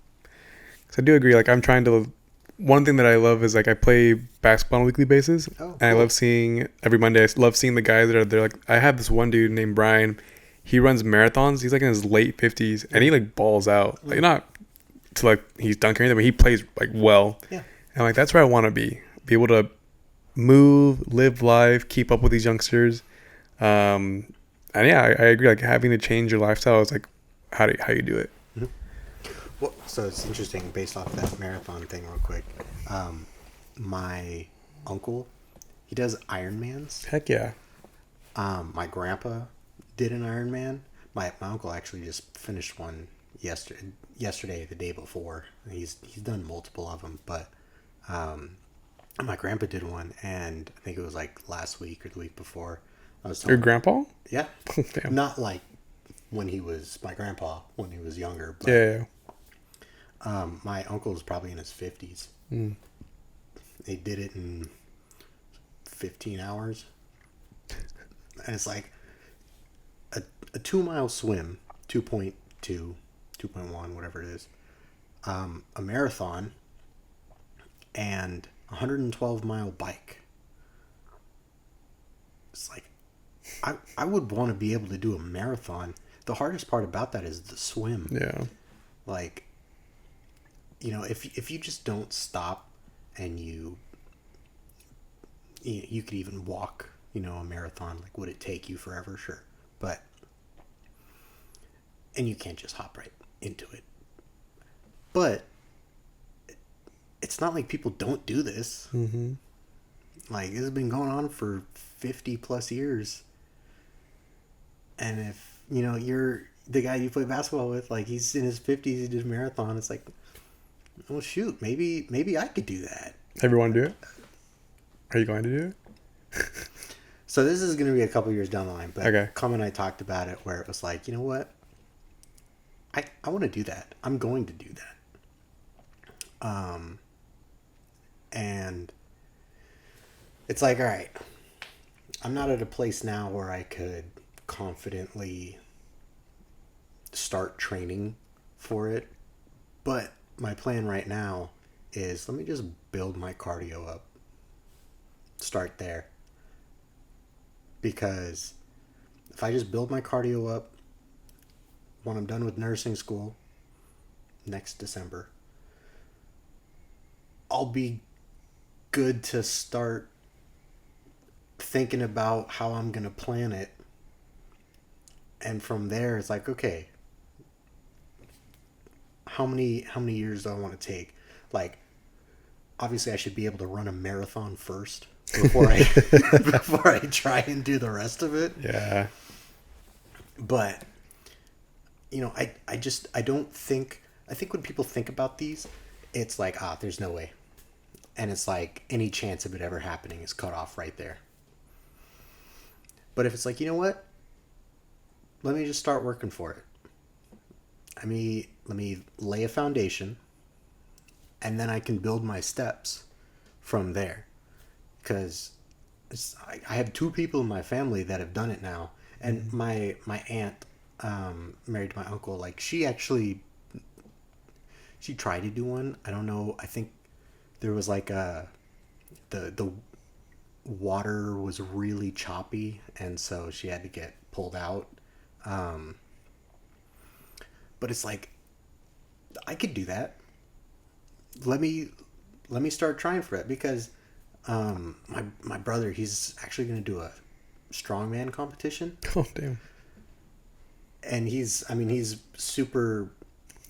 Because I do agree. Like, I'm trying to. One thing that I love is, like, I play basketball on a weekly basis. Oh, and I cool. love seeing every Monday. I love seeing the guys that are there. Like, I have this one dude named Brian. He runs marathons. He's like in his late 50s, and he like balls out. Like, not to like he's dunking or anything, but he plays like well. Yeah. And like, that's where I want to be able to move, live life, keep up with these youngsters. And yeah, I agree. Like, having to change your lifestyle is like how you do it. Mm-hmm. Well, so it's interesting, based off that marathon thing real quick. My uncle, he does Ironmans. Heck yeah. My grandpa did an Ironman. My uncle actually just finished one yesterday, the day before. He's done multiple of them, but my grandpa did one, and I think it was like last week or the week before. I was Your telling, grandpa? yeah, Damn. not like when he was my grandpa when he was younger, but Yeah. my uncle was probably in his 50s. Mm. They did it in 15 hours, and it's like a 2 mile swim, 2.2, 2.1, whatever it is, a marathon, and 112-mile bike. It's like, I would want to be able to do a marathon. The hardest part about that is the swim. Yeah. Like, if you just don't stop and you could even walk, a marathon, like, would it take you forever? Sure. But, and you can't just hop right into it. But it's not like people don't do this. Mm-hmm. Like, this has been going on for 50 plus years. And if, you're the guy you play basketball with, like, he's in his 50s, he did a marathon, it's like, well, shoot, maybe I could do that. Everyone do it? Are you going to do it? So this is going to be a couple years down the line, but Okay. Come and I talked about it where it was like, you know what? I want to do that. I'm going to do that. And it's like, all right, I'm not at a place now where I could confidently start training for it. But my plan right now is, let me just build my cardio up. Start there. Because if I just build my cardio up, when I'm done with nursing school next December, I'll be good to start thinking about how I'm going to plan it. And from there, it's like, okay, how many years do I want to take? Like, obviously I should be able to run a marathon first before I before I try and do the rest of it. Yeah. But I don't think, I think when people think about these, it's like, there's no way. And it's like any chance of it ever happening is cut off right there. But if it's like, you know what? Let me just start working for it. Let me lay a foundation, and then I can build my steps from there. Because I have 2 people in my family that have done it now. And my aunt, married my uncle, like, she tried to do one. I don't know. I think there was like the water was really choppy, and so she had to get pulled out. But it's like, I could do that. Let me start trying for it, because my brother, he's actually going to do a strongman competition. Oh, damn. And he's super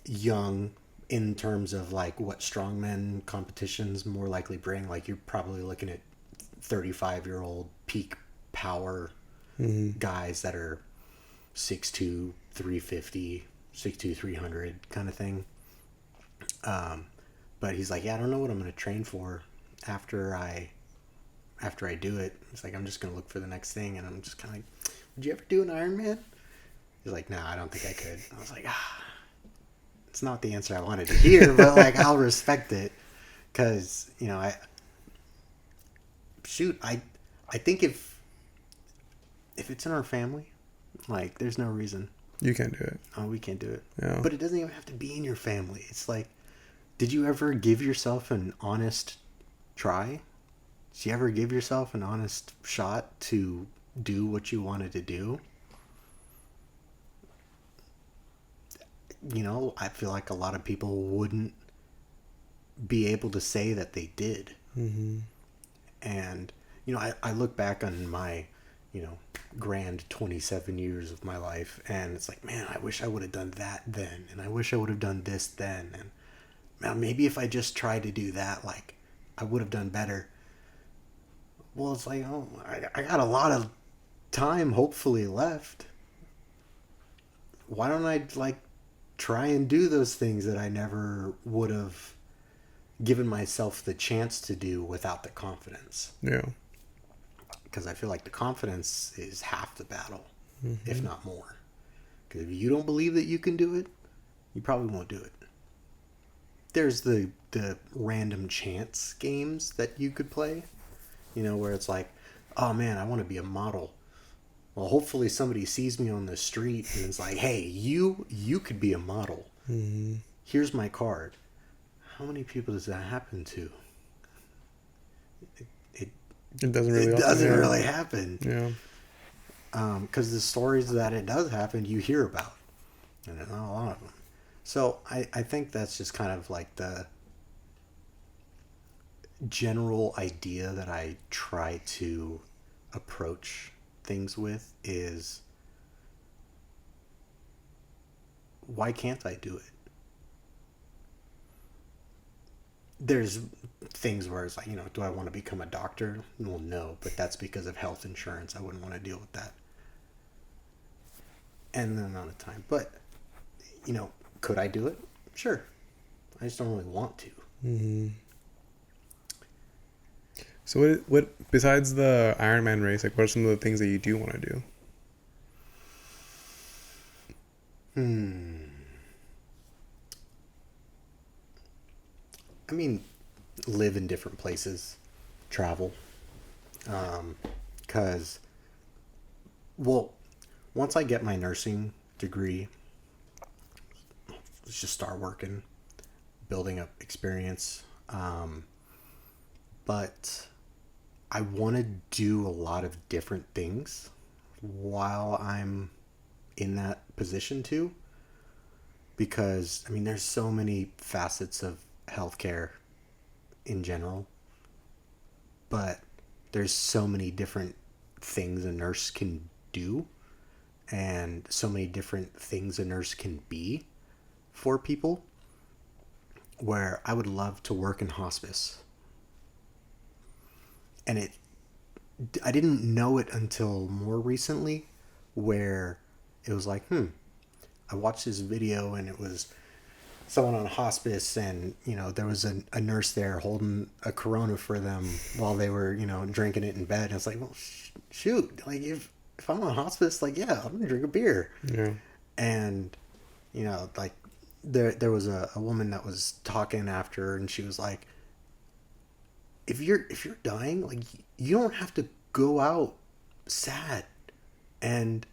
young in terms of like what strongman competitions more likely bring. Like, you're probably looking at 35-year-old peak power guys that are 6'2", 350, 6'2", 300 kind of thing. But he's like, yeah, I don't know what I'm going to train for after I do it. It's like, I'm just going to look for the next thing. And I'm just kind of like, would you ever do an Ironman? He's like, no, I don't think I could. I was like, it's not the answer I wanted to hear, but like, I'll respect it. Cause I think if it's in our family, like, there's no reason. You can't do it. Oh, we can't do it. Yeah. But it doesn't even have to be in your family. It's like, did you ever give yourself an honest try? Did you ever give yourself an honest shot to do what you wanted to do? I feel like a lot of people wouldn't be able to say that they did. Mm-hmm. And, I look back on my, grand 27 years of my life, and it's like, man, I wish I would have done that then, and I wish I would have done this then, and man, maybe if I just tried to do that, like, I would have done better. Well, it's like, I got a lot of time hopefully left, why don't I like try and do those things that I never would have given myself the chance to do without the confidence? Yeah. Because I feel like the confidence is half the battle, if Mm-hmm. not more. Because if you don't believe that you can do it, you probably won't do it. There's the random chance games that you could play, where it's like, oh man, I want to be a model. Well, hopefully somebody sees me on the street and it's like, hey, you could be a model. Mm-hmm. Here's my card. How many people does that happen to? It It doesn't really. it doesn't really happen. Yeah. Because the stories that it does happen, you hear about, and not a lot of them. So I think that's just kind of like the general idea that I try to approach things with is, why can't I do it? There's things where it's like, do I want to become a doctor? Well, no, but that's because of health insurance. I wouldn't want to deal with that. And the amount of time. But, could I do it? Sure. I just don't really want to. Mm-hmm. So what besides the Ironman race, like what are some of the things that you do want to do? I mean, live in different places, travel. Because, well, once I get my nursing degree, let's just start working, building up experience. But I want to do a lot of different things while I'm in that position too. Because, I mean, there's so many facets of healthcare in general, but there's so many different things a nurse can do and so many different things a nurse can be for people, where I would love to work in hospice. And I didn't know it until more recently, where it was like, I watched this video and it was someone on hospice, and there was a nurse there holding a Corona for them while they were drinking it in bed. And it's like, well, shoot, like if I'm on hospice, like, yeah, I'm gonna drink a beer. Yeah. And like there was a woman that was talking after, and she was like, if you're dying, like, you don't have to go out sad, and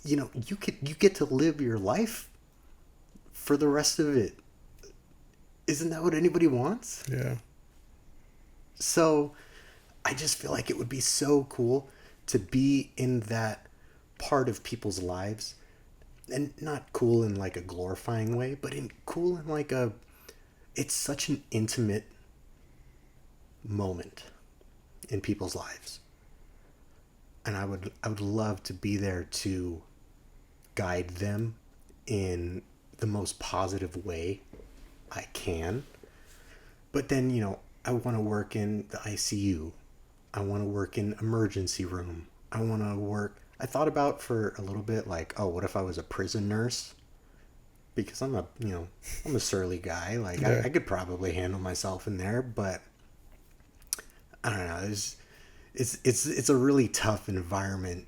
you get to live your life for the rest of it. Isn't that what anybody wants? Yeah. So I just feel like it would be so cool to be in that part of people's lives, and not cool in like a glorifying way, but cool in like it's such an intimate moment in people's lives. And I would love to be there to guide them in the most positive way I can. But then, I want to work in the ICU. I want to work in emergency room. I thought about for a little bit, like, oh, what if I was a prison nurse? Because I'm a surly guy. Like, Yeah. I could probably handle myself in there, but I don't know. It's a really tough environment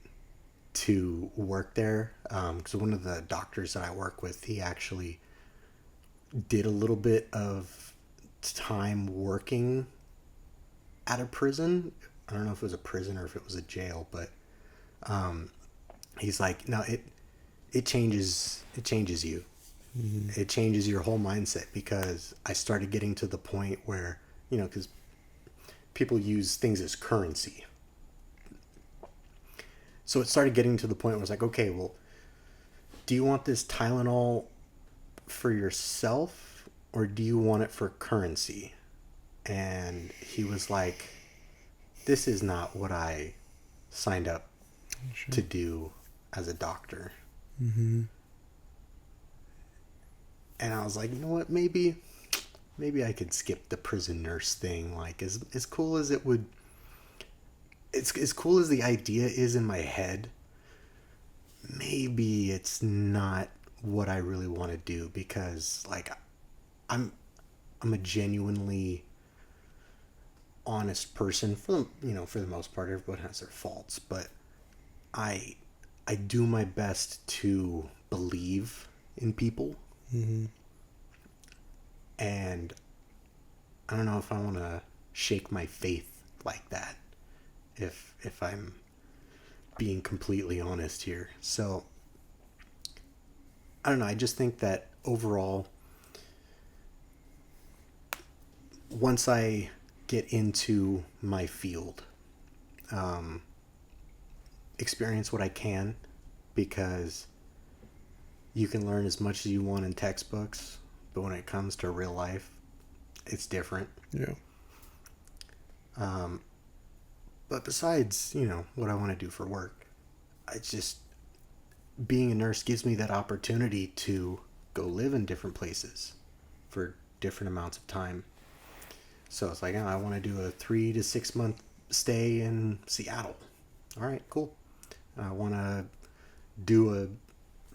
to work there. Because one of the doctors that I work with, he actually did a little bit of time working at a prison. I don't know if it was a prison or if it was a jail, but he's like, no, it changes you. Mm-hmm. It changes your whole mindset, because I started getting to the point where, because people use things as currency. So it started getting to the point where it's like, okay, well, do you want this Tylenol for yourself, or do you want it for currency? And he was like, this is not what I signed up to do as a doctor. Mm-hmm. And I was like, you know what, maybe I could skip the prison nurse thing. Like, as cool as it would, it's as cool as the idea is in my head. Maybe it's not what I really want to do, because like I'm I'm a genuinely honest person for the most part. Everyone has their faults, but I I do my best to believe in people, Mm-hmm. and I don't know if I want to shake my faith like that, if I'm being completely honest here. So I don't know. I just think that overall, once I get into my field, um, experience what I can, because you can learn as much as you want in textbooks, but when it comes to real life, it's different. Yeah. Um, but besides, what I want to do for work, I just, being a nurse gives me that opportunity to go live in different places for different amounts of time. So it's like, oh, I want to do a 3 to 6 month stay in Seattle. All right, cool. I want to do a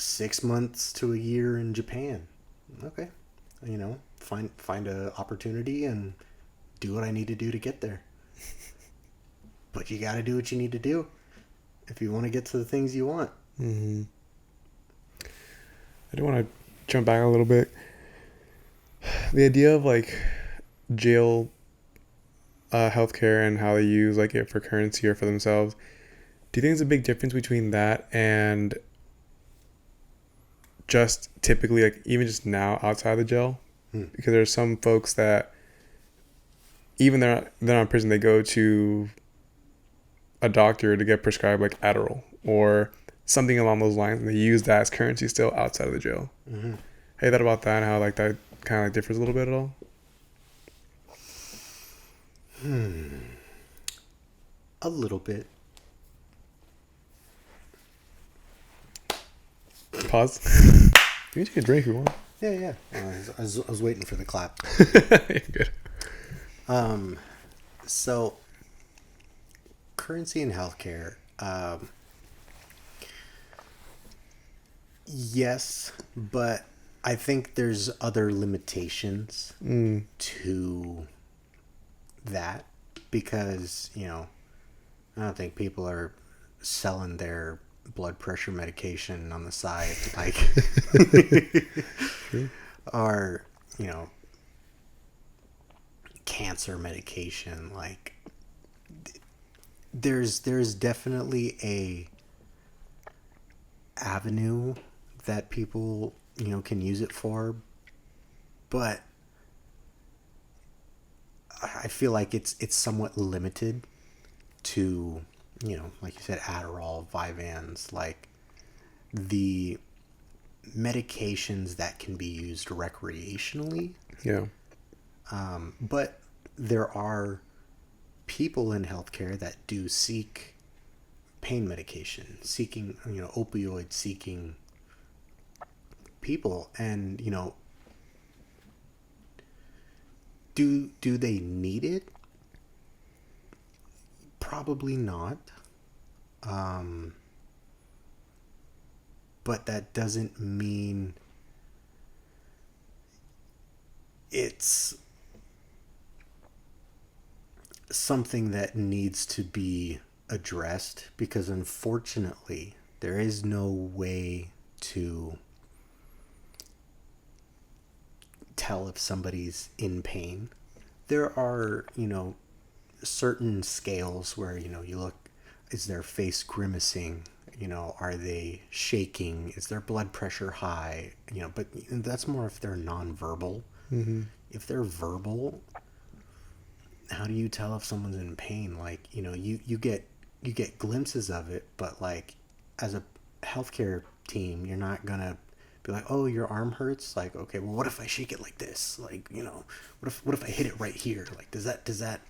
6 months to a year in Japan. Okay, find a opportunity and do what I need to do to get there. But you got to do what you need to do if you want to get to the things you want. Mm-hmm. I do want to jump back a little bit. The idea of like jail healthcare and how they use like it for currency or for themselves. Do you think there's a big difference between that and just typically like even just now outside the jail? Because there's some folks that even they're not in prison, they go to a doctor to get prescribed like Adderall or something along those lines, and they use that as currency still outside of the jail. Mm-hmm. Have you thought about that and how like that kind of like differs a little bit at all? A little bit. Pause. You can take a drink if you want. Yeah. I was waiting for the clap. You're good. So currency in healthcare, yes, but I think there's other limitations to that, because I don't think people are selling their blood pressure medication on the side, like or cancer medication. Like there's definitely a avenue that people can use it for, but I feel like it's somewhat limited to like you said, Adderall, Vyvanse, like the medications that can be used recreationally. Yeah. But there are people in healthcare that do seek pain medication, seeking opioid seeking people, and do they need it? Probably not. But that doesn't mean it's something that needs to be addressed, because unfortunately there is no way to tell if somebody's in pain. There are certain scales where you look, is their face grimacing, are they shaking, is their blood pressure high, but that's more if they're nonverbal. Mm-hmm. If they're verbal, how do you tell if someone's in pain? Like you get glimpses of it, but like as a healthcare team, you're not gonna be like, oh, your arm hurts. Like, okay, well, what if I shake it like this? Like, what if I hit it right here? Like, does that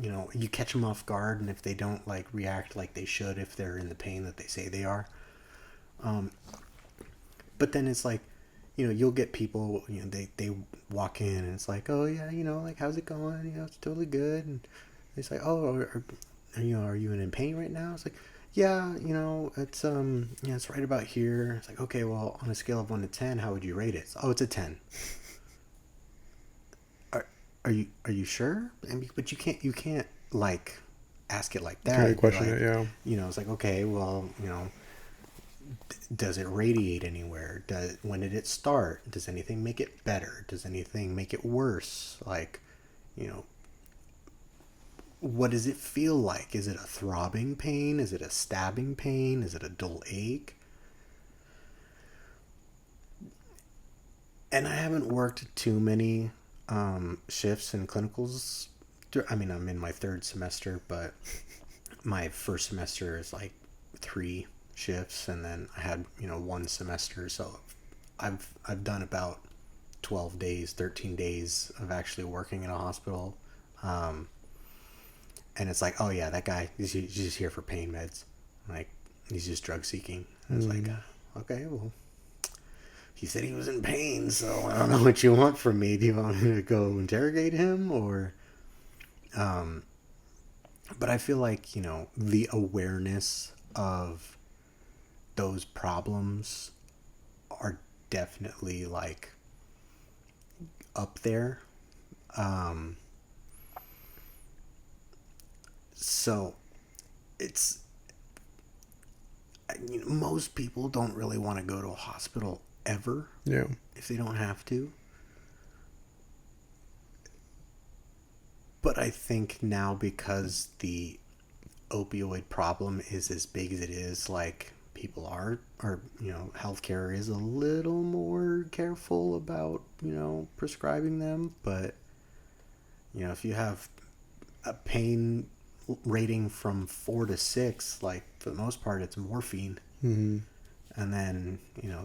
you catch them off guard, and if they don't like react like they should, if they're in the pain that they say they are, but then it's like, you'll get people, they walk in and it's like, oh yeah, like, how's it going? It's totally good. And it's like, oh, are you in pain right now? It's like, yeah, it's right about here. It's like, okay, well, on a scale of 1 to 10, how would you rate it? Oh, it's a 10. Are you sure? But you can't like ask it like Can I that. question Like, it? Yeah. it's like, okay, well, does it radiate anywhere? When did it start? Does anything make it better? Does anything make it worse? Like, you know, what does it feel like? Is it a throbbing pain? Is it a stabbing pain? Is it a dull ache? And I haven't worked too many shifts in clinicals. I mean, I'm in my third semester, but my first semester is like 3 shifts, and then I had 1 semester, so I've done about 12 days, 13 days of actually working in a hospital. And it's like, oh yeah, that guy, he's just here for pain meds. Like, he's just drug seeking. And it's like, okay, well, he said he was in pain, so I don't know what you want from me. Do you want me to go interrogate him, or but I feel like, the awareness of those problems are definitely like up there. So it's, most people don't really want to go to a hospital ever. Yeah. If they don't have to. But I think now, because the opioid problem is as big as it is, like, people are healthcare is a little more careful about, prescribing them. But, if you have a pain rating from 4 to 6, like, for the most part, it's morphine. Mm-hmm. And then,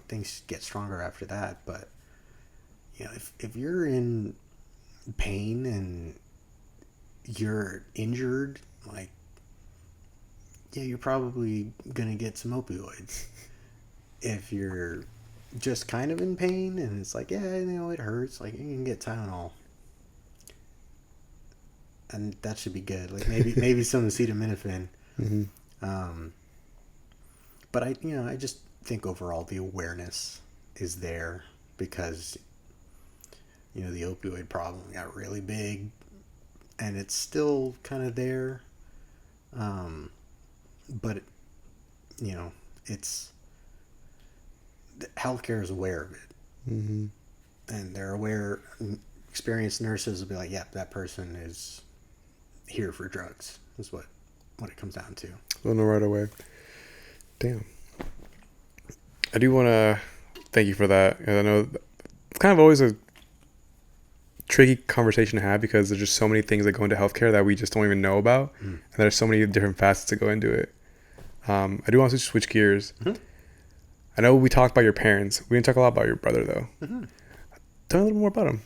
things get stronger after that. But, if you're in pain and you're injured, like, yeah, you're probably gonna get some opioids. If you're just kind of in pain and it's like, yeah, it hurts, like, you can get Tylenol, and that should be good. Like, maybe some acetaminophen. Mm-hmm. But I just think overall the awareness is there, because the opioid problem got really big, and it's still kind of there. But it's, healthcare is aware of it. Mm-hmm. And they're aware. Experienced nurses will be like, yeah, that person is here for drugs, is what it comes down to. They'll know right away. Damn. I do want to thank you for that. I know it's kind of always a tricky conversation to have, because there's just so many things that go into healthcare that we just don't even know about. And there's so many different facets that go into it. I do want to switch gears. Mm-hmm. I know we talked about your parents. We didn't talk a lot about your brother, though. Mm-hmm. Tell me a little more about him.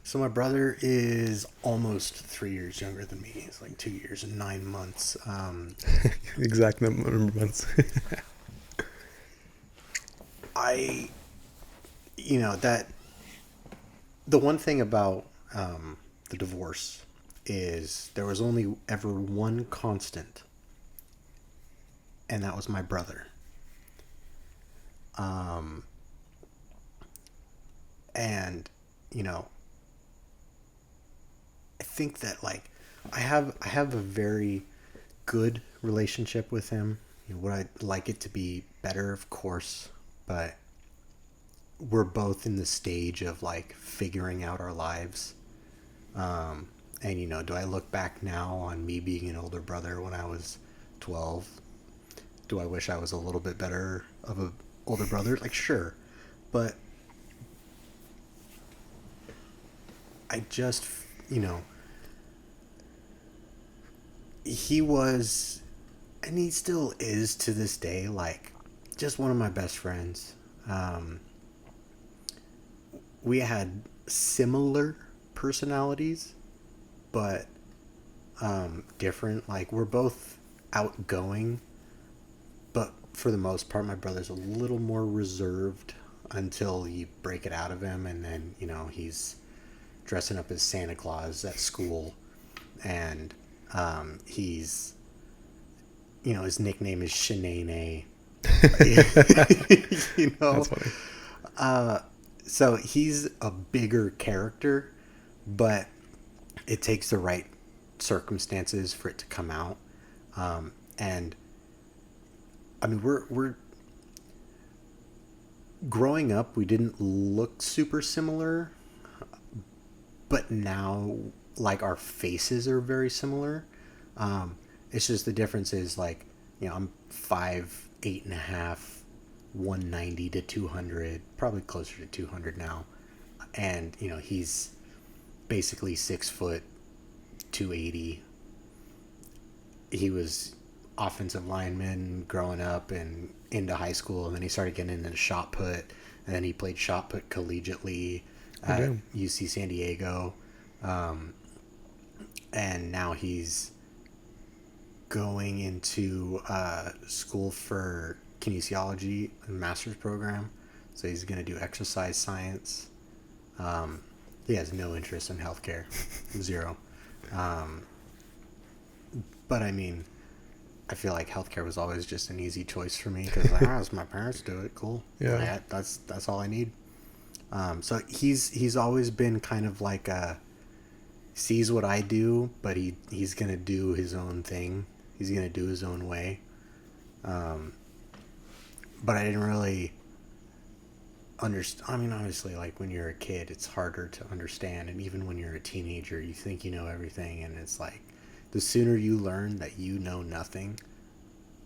So my brother is almost 3 years younger than me. He's like 2 years and 9 months. Exact number of months. That the one thing about the divorce is there was only ever one constant, and that was my brother. And I think that, like, I have a very good relationship with him. Would I like it to be better? Of course, but we're both in the stage of, like, figuring out our lives. And do I look back now on me being an older brother when I was 12? Do I wish I was a little bit better of a older brother? Like, sure, but I just, he was, and he still is to this day, like, just one of my best friends. We had similar personalities, but different. Like, we're both outgoing, but for the most part, my brother's a little more reserved until you break it out of him, and then he's dressing up as Santa Claus at school, and He's, his nickname is Shanae. That's funny. So he's a bigger character, but it takes the right circumstances for it to come out. And I mean, we're growing up, we didn't look super similar, but now like our faces are very similar. It's just the difference is like, I'm 5'8.5", 190 to 200, probably closer to 200 now. And, he's basically 6 foot, 280. He was offensive lineman growing up and into high school, and then he started getting into shot put, and then he played shot put collegiately at UC San Diego. And now he's going into school for kinesiology, a master's program. So he's going to do exercise science. He has no interest in healthcare, zero. But I mean, I feel like healthcare was always just an easy choice for me because my parents do it, cool. Yeah, that's all I need. So he's always been kind of like sees what I do, but he's gonna do his own thing. He's gonna do his own way. But I didn't really understand. I mean, obviously, like when you're a kid, it's harder to understand, and even when you're a teenager, you think you know everything, and it's like the sooner you learn that you know nothing,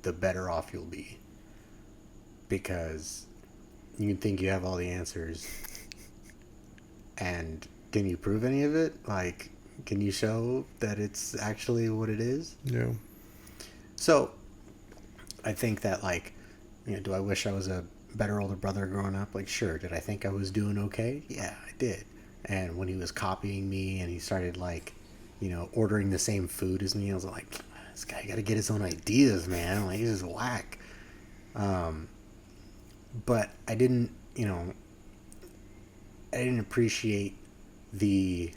the better off you'll be. Because you can think you have all the answers, and can you prove any of it? Like, can you show that it's actually what it is? yeah. So, I think that, like, do I wish I was a better older brother growing up? Like, sure. Did I think I was doing okay? Yeah, I did. And when he was copying me and he started, like, ordering the same food as me, I was like, this guy got to get his own ideas, man. Like, he's just whack. But I didn't, I didn't appreciate the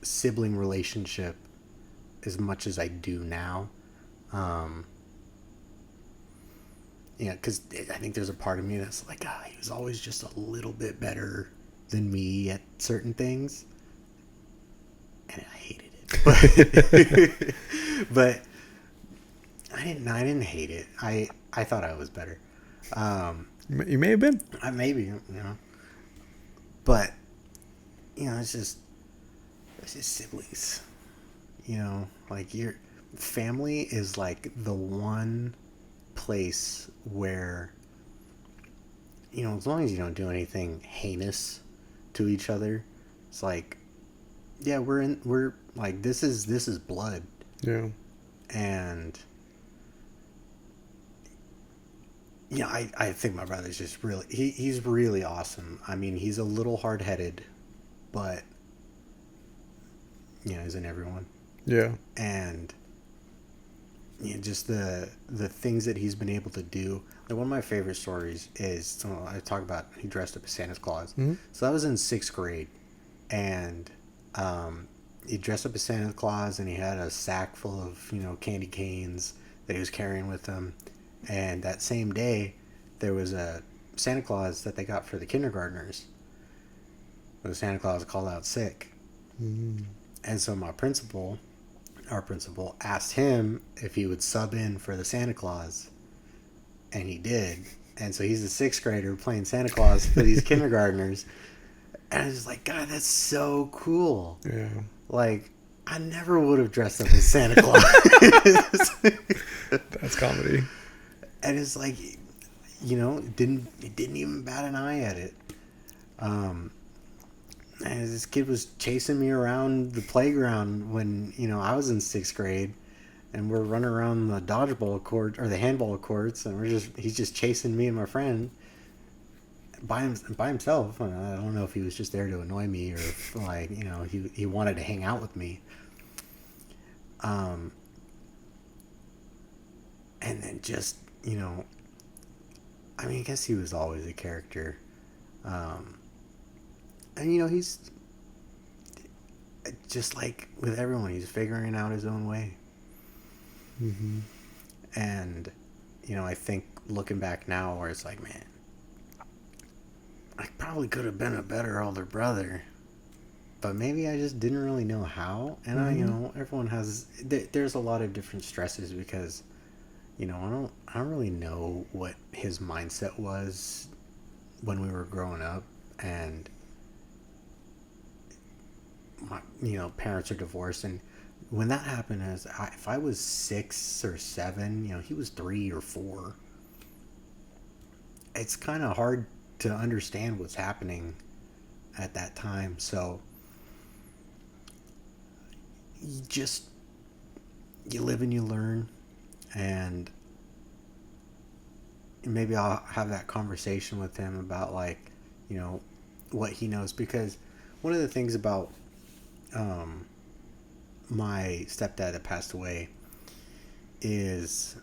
sibling relationship as much as I do now. Because I think there's a part of me that's like, he was always just a little bit better than me at certain things. And I hated it. But I didn't hate it. I thought I was better. You may have been. Maybe, But, it's just siblings. Like your family is like the one place where, as long as you don't do anything heinous to each other, it's like, yeah, we're like, this is blood. Yeah. And I think my brother's just really, he's really awesome. I mean, he's a little hard-headed, but isn't everyone? Yeah. And just the things that he's been able to do. Like, one of my favorite stories is, I talk about, he dressed up as Santa Claus. Mm-hmm. So that was in 6th grade, and he dressed up as Santa Claus, and he had a sack full of candy canes that he was carrying with him. And that same day, there was a Santa Claus that they got for the kindergartners. The Santa Claus called out sick. Mm-hmm. And so our principal, asked him if he would sub in for the Santa Claus. And he did. And so he's a 6th grader playing Santa Claus for these kindergartners. And I was just like, God, that's so cool. Yeah. Like, I never would have dressed up as Santa Claus. That's comedy. And it's like, it didn't even bat an eye at it. And this kid was chasing me around the playground when, I was in 6th grade, and we're running around the dodgeball court or the handball courts, and he's just chasing me and my friend by himself. I don't know if he was just there to annoy me or if, like, he wanted to hang out with me. And then just, I mean, I guess he was always a character. And, just like with everyone, he's figuring out his own way. Mm-hmm. And, I think looking back now where it's like, man, I probably could have been a better older brother, but maybe I just didn't really know how. And Mm-hmm. everyone has, there's a lot of different stresses because, I don't really know what his mindset was when we were growing up. And my, parents are divorced. And when that happened, if I was 6 or 7, he was 3 or 4. It's kind of hard to understand what's happening at that time. So you just, you live and you learn. And maybe I'll have that conversation with him about, like, you know what he knows, because one of the things about um, my stepdad that passed away is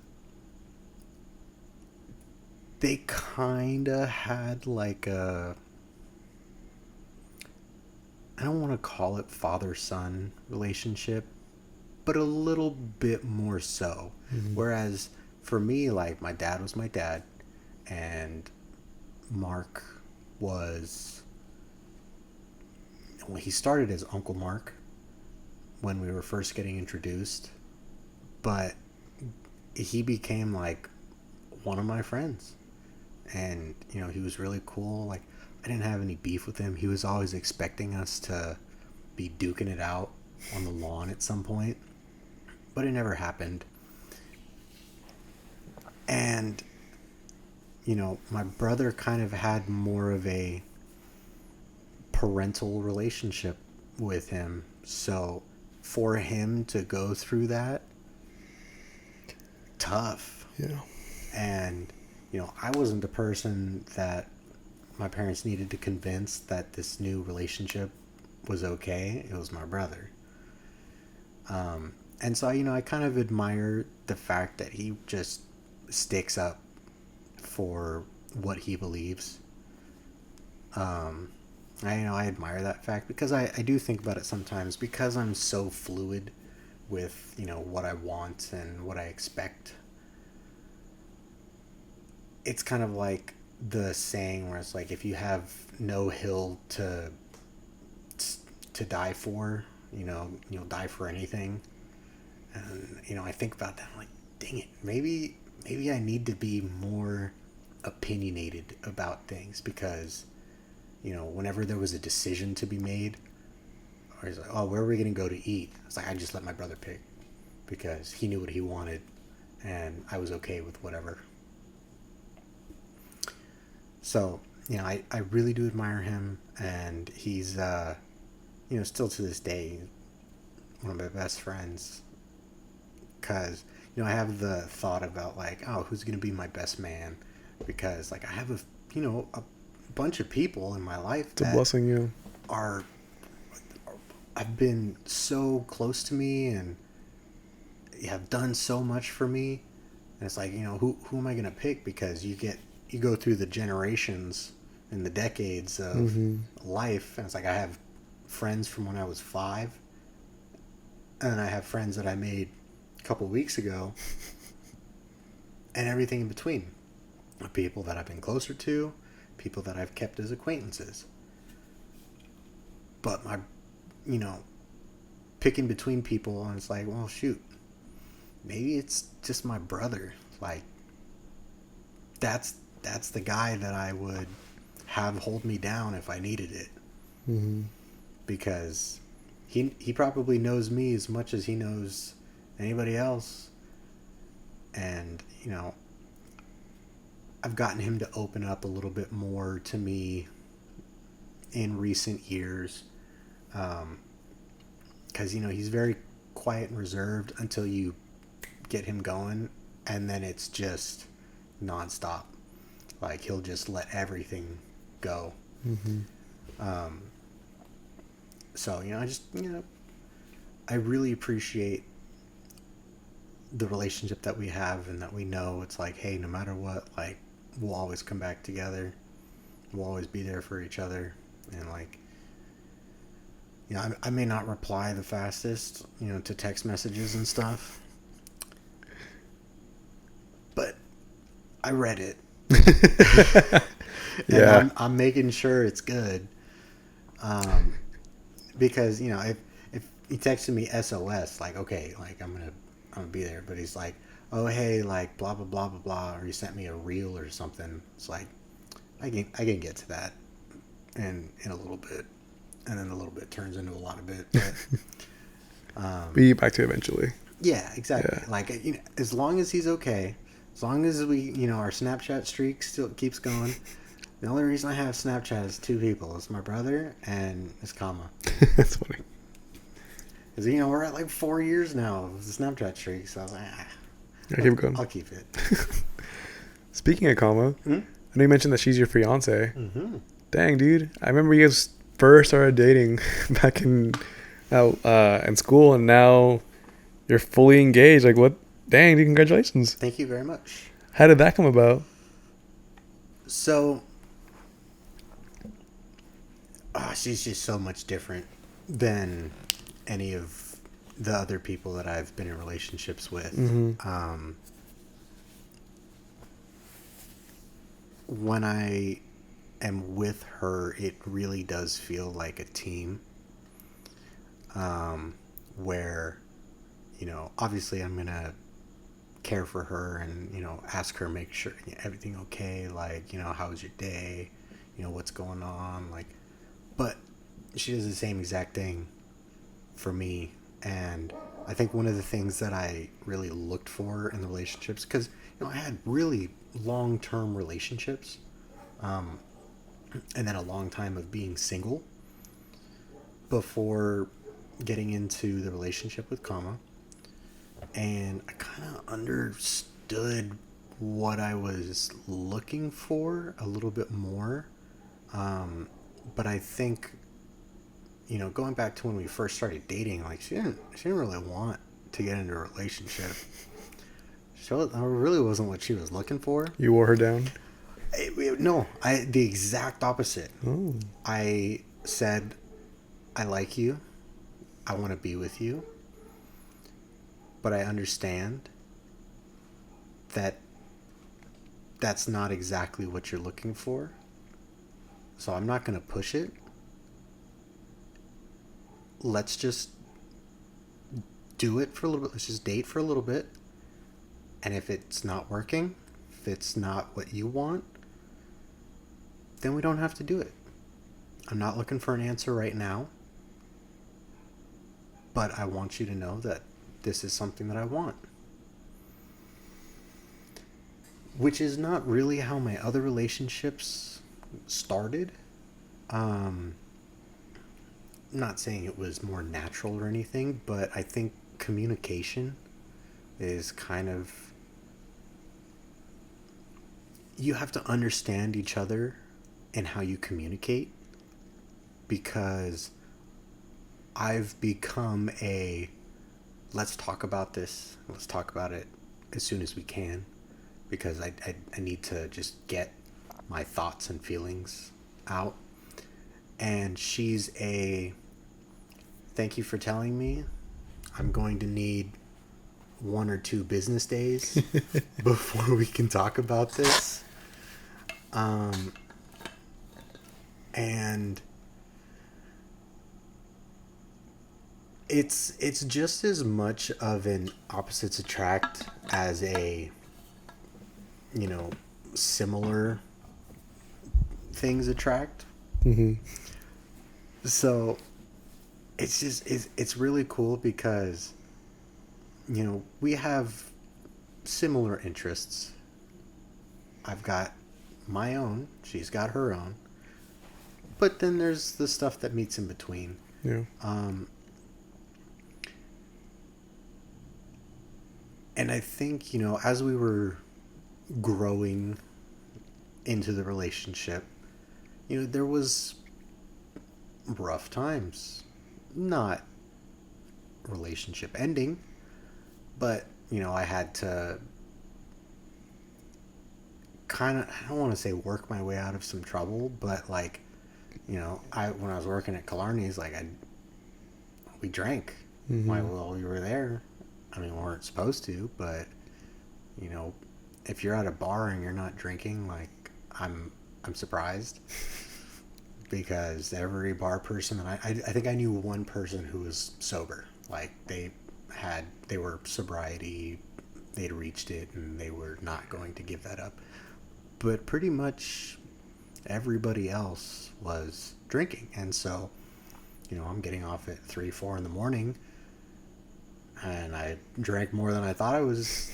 they kind of had like a, I don't want to call it father-son relationship, but a little bit more so. Mm-hmm. Whereas for me, like, my dad was my dad, and Mark was, well, he started as Uncle Mark when we were first getting introduced, but he became like one of my friends. And, he was really cool. Like, I didn't have any beef with him. He was always expecting us to be duking it out on the lawn at some point, but it never happened. And, my brother kind of had more of a parental relationship with him. So for him to go through that, tough. Yeah. And, I wasn't the person that my parents needed to convince that this new relationship was okay. It was my brother. And so, I kind of admire the fact that he just sticks up for what he believes. I admire that fact because I do think about it sometimes, because I'm so fluid with, what I want and what I expect. It's kind of like the saying where it's like, if you have no hill to die for, you'll die for anything. And, I think about that. I'm like, dang it, maybe I need to be more opinionated about things, because, whenever there was a decision to be made, or he's like, oh, where are we going to go to eat? It's like, I just let my brother pick, because he knew what he wanted, and I was okay with whatever. So, I really do admire him, and he's, still to this day, one of my best friends, because, I have the thought about, like, oh, who's going to be my best man, because, like, I have a bunch of people in my life It's a that blessing, you. are, have been so close to me and have done so much for me. And it's like, who am I going to pick? Because you go through the generations and the decades of Mm-hmm. life, and it's like, I have friends from when I was 5, and I have friends that I made a couple weeks ago, and everything in between. People that I've been closer to, people that I've kept as acquaintances. But you know, picking between people, and it's like, well, shoot, maybe it's just my brother. Like, that's the guy that I would have hold me down if I needed it, Mm-hmm. because he probably knows me as much as he knows anybody else. And, I've gotten him to open up a little bit more to me in recent years, because, he's very quiet and reserved until you get him going, and then it's just nonstop. Like, he'll just let everything go. Mm-hmm. So, I really appreciate the relationship that we have, and that we know it's like, hey, no matter what, like, we'll always come back together. We'll always be there for each other. And, like, you know, I may not reply the fastest, you know, to text messages and stuff, but I read it. And Yeah. I'm making sure it's good. Because, you know, if he texted me SOS, like, okay, like I'm gonna be there, but he's like, oh hey, like blah blah blah blah blah, or he sent me a reel or something. It's like I can get to that in a little bit, and then a little bit turns into a lot of bit. But you get back to it eventually. Yeah, exactly. Yeah. Like, you know, as long as he's okay, as long as we, you know, our Snapchat streak still keeps going. The only reason I have Snapchat is two people. It's my brother and Miss Kama. That's funny. Because, you know, we're at like 4 years now of the Snapchat streak. So I was like, Yeah, keep going. I'll keep it. Speaking of Kama, Hmm? I know you mentioned that she's your fiance. Mm-hmm. Dang, dude. I remember you guys first started dating back in school, and now you're fully engaged. Like, what? Dang, dude, congratulations. Thank you very much. How did that come about? So, she's just so much different than any of the other people that I've been in relationships with. Mm-hmm. When I am with her, it really does feel like a team. Where, you know, obviously I'm gonna care for her and, you know, ask her, make sure everything okay, like, you know, how's your day, you know, what's going on, like, but she does the same exact thing for me. And I think one of the things that I really looked for in the relationships, because, you know, I had really long-term relationships, and then a long time of being single before getting into the relationship with Kama. And I kind of understood what I was looking for a little bit more. But I think, you know, going back to when we first started dating, like she didn't really want to get into a relationship. So it really wasn't what she was looking for. You wore her down? No, the exact opposite. Oh. I said, I like you. I want to be with you. But I understand that that's not exactly what you're looking for. So I'm not going to push it. Let's just do it for a little bit. Let's just date for a little bit. And if it's not working, if it's not what you want, then we don't have to do it. I'm not looking for an answer right now. But I want you to know that this is something that I want. Which is not really how my other relationships started. I'm not saying it was more natural or anything, but I think communication is kind of... You have to understand each other and how you communicate, because I've become a... Let's talk about this. Let's talk about it as soon as we can, because I need to just get my thoughts and feelings out. And she's a, thank you for telling me. I'm going to need 1 or 2 business days before we can talk about this. And it's just as much of an opposites attract as a, you know, similar things attract. Mm-hmm. So it's just it's really cool because, you know, we have similar interests. I've got my own, she's got her own, but then there's the stuff that meets in between. Yeah. And I think, you know, as we were growing into the relationship, you know, there was rough times. Not relationship ending, but, you know, I had to kind of, I don't want to say work my way out of some trouble, but like, you know, when I was working at Killarney's, like we drank while we were there. I mean, we weren't supposed to, but you know, if you're at a bar and you're not drinking, like I'm surprised because every bar person that I think I knew one person who was sober. Like they were sobriety, they'd reached it and they were not going to give that up. But pretty much everybody else was drinking. And so, you know, I'm getting off at 3, 4 in the morning and I drank more than I thought I was.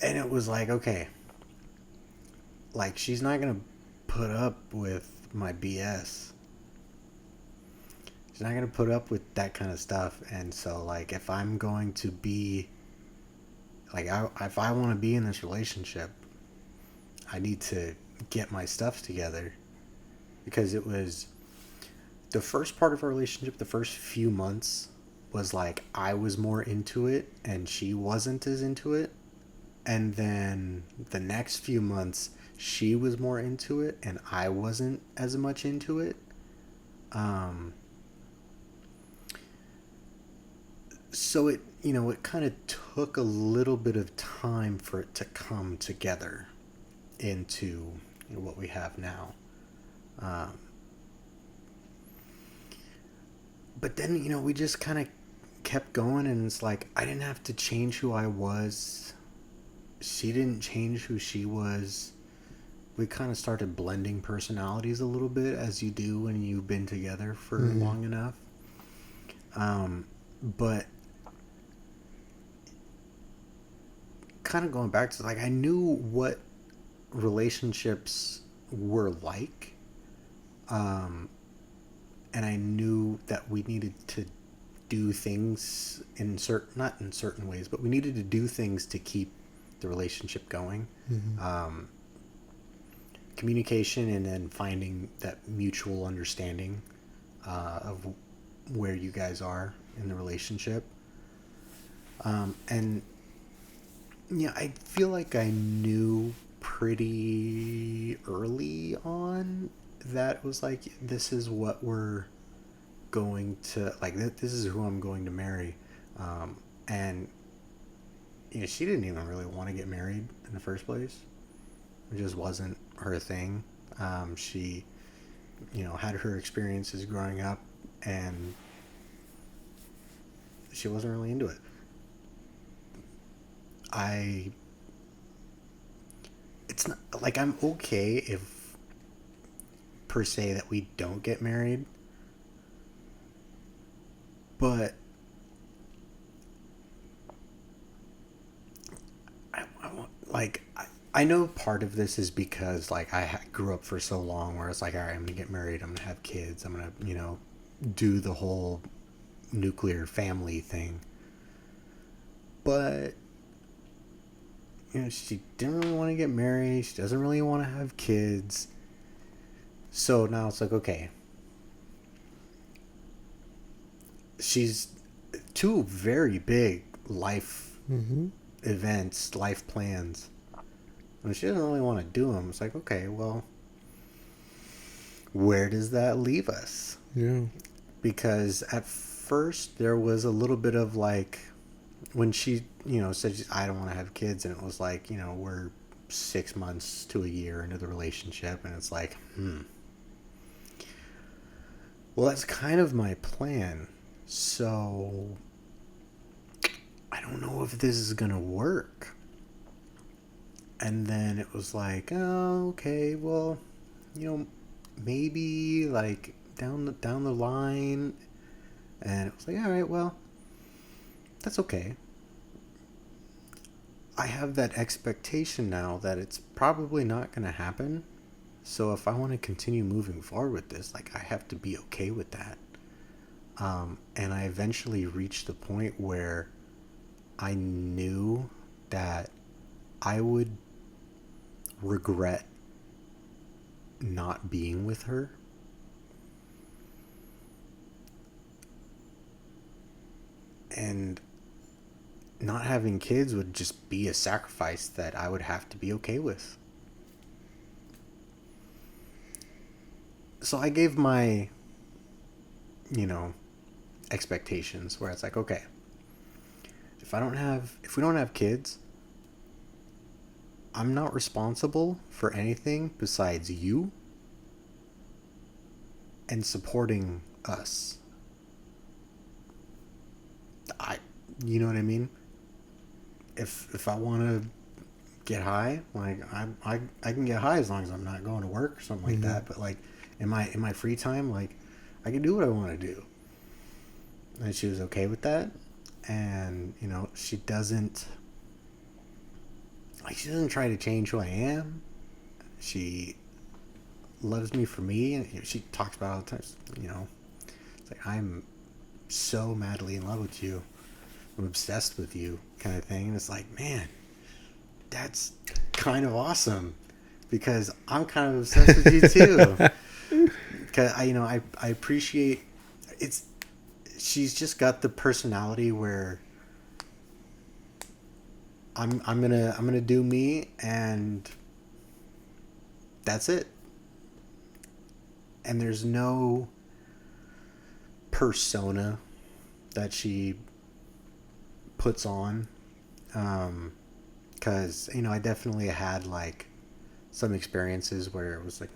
And it was like, okay, like she's not going to put up with my BS. She's not going to put up with that kind of stuff. And so, like, if I'm going to be, like, if I want to be in this relationship, I need to get my stuff together. Because it was the first part of our relationship, the first few months was like I was more into it and she wasn't as into it. And then the next few months, she was more into it and I wasn't as much into it. So it, you know, it kind of took a little bit of time for it to come together into, you know, what we have now. But then, you know, we just kind of kept going and it's like I didn't have to change who I was. She didn't change who she was. We kind of started blending personalities a little bit, as you do when you've been together for long enough. But kind of going back to, like, I knew what relationships were like. And I knew that we needed to do things in not in certain ways, but we needed to do things to keep the relationship going. Communication and then finding that mutual understanding of where you guys are in the relationship. And yeah, I feel like I knew pretty early on that was like, this is what we're going to, like, this is who I'm going to marry. And you know, she didn't even really want to get married in the first place. It just wasn't her thing. She, you know, had her experiences growing up and she wasn't really into it. It's not like I'm okay if per se that we don't get married, but I know part of this is because, like, I grew up for so long where it's like, all right, I'm gonna get married, I'm gonna have kids, I'm gonna, you know, do the whole nuclear family thing. But you know, she didn't really want to get married, she doesn't really want to have kids. So now it's like, okay, she's two very big life events, life plans, and she doesn't really want to do them. It's like, okay, well, where does that leave us? Yeah. Because at first there was a little bit of like, when she, you know, said I don't want to have kids, and it was like, you know, we're 6 months to a year into the relationship, and it's like, well, that's kind of my plan. So I don't know if this is gonna work. And then it was like, oh, okay, well, you know, maybe like down the line. And it was like, all right, well, that's okay. I have that expectation now that it's probably not gonna happen. So if I want to continue moving forward with this, like, I have to be okay with that. And I eventually reached the point where I knew that I would regret not being with her. And not having kids would just be a sacrifice that I would have to be okay with. So I gave my, you know, expectations where it's like, okay, if we don't have kids, I'm not responsible for anything besides you and supporting us. You know what I mean? If I want to get high, like I can get high as long as I'm not going to work or something like that. But like in my free time, like I can do what I want to do. And she was okay with that. And she doesn't try to change who I am. She loves me for me, and she talks about it all the time. It's like, I'm so madly in love with you. I'm obsessed with you, kind of thing. And it's like, man, that's kind of awesome, because I'm kind of obsessed with you too. Because I appreciate it's. She's just got the personality where I'm gonna do me, and that's it. And there's no persona that she puts on, because I definitely had like some experiences where it was like,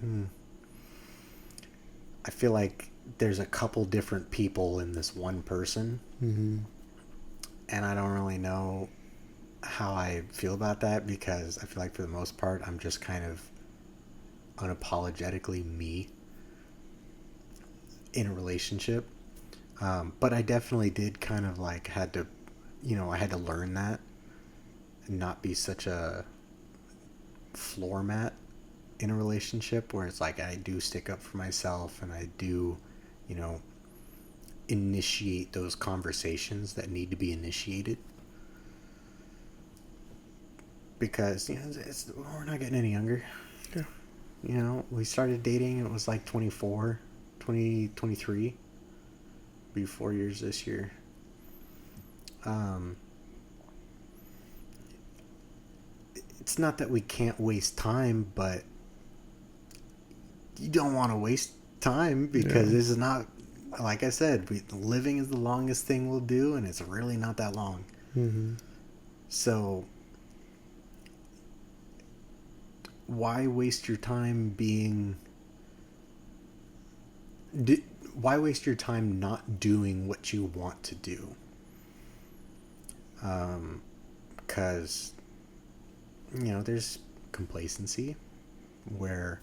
I feel like there's a couple different people in this one person, and I don't really know how I feel about that, because I feel like for the most part I'm just kind of unapologetically me in a relationship. But I definitely did kind of like I had to learn that and not be such a floor mat in a relationship, where it's like I do stick up for myself, and I do, initiate those conversations that need to be initiated. Because, we're not getting any younger. Yeah. We started dating, it was like 24, 23. Be 4 years this year. It's not that we can't waste time, but you don't want to waste time, because this is not, like I said, living is the longest thing we'll do, and it's really not that long. So why waste your time why waste your time not doing what you want to do? Because there's complacency where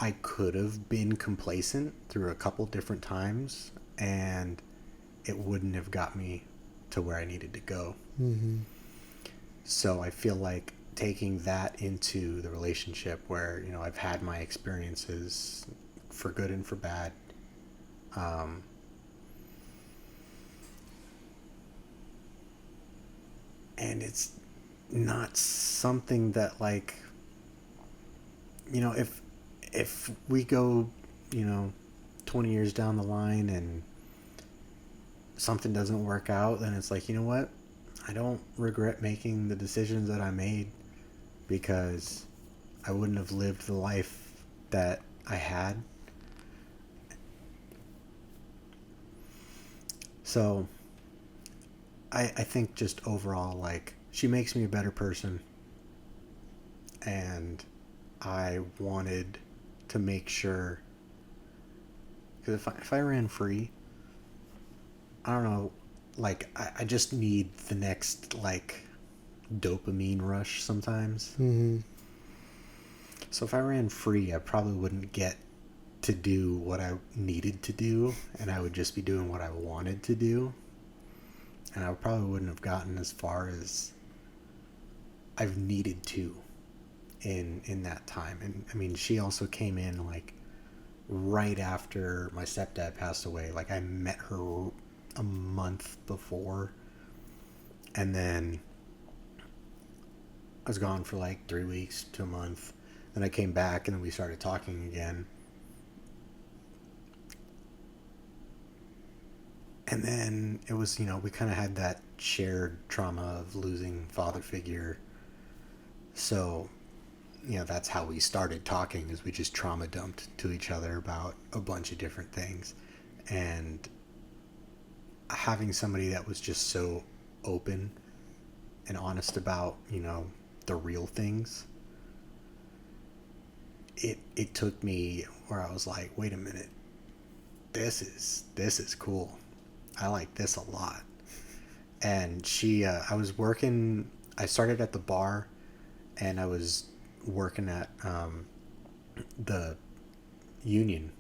I could have been complacent through a couple different times, and it wouldn't have got me to where I needed to go. So I feel like taking that into the relationship, where I've had my experiences for good and for bad, and it's not something that, like, if we go 20 years down the line and something doesn't work out, then it's like, you know what, I don't regret making the decisions that I made, because I wouldn't have lived the life that I had. So I think just overall, like, she makes me a better person, and I wanted to make sure, because if I ran free, I don't know, like, I just need the next, like, dopamine rush sometimes. So if I ran free, I probably wouldn't get to do what I needed to do, and I would just be doing what I wanted to do, and I probably wouldn't have gotten as far as I've needed to in that time. And I mean, she also came in like right after my stepdad passed away. Like, I met her a month before, and then I was gone for like 3 weeks to a month. Then I came back, and then we started talking again. And then it was, we kind of had that shared trauma of losing father figure. So, that's how we started talking, is we just trauma dumped to each other about a bunch of different things. And having somebody that was just so open and honest about, the real things, it took me where I was like, wait a minute, this is cool. I like this a lot. And I started at the bar, and I was working at the union.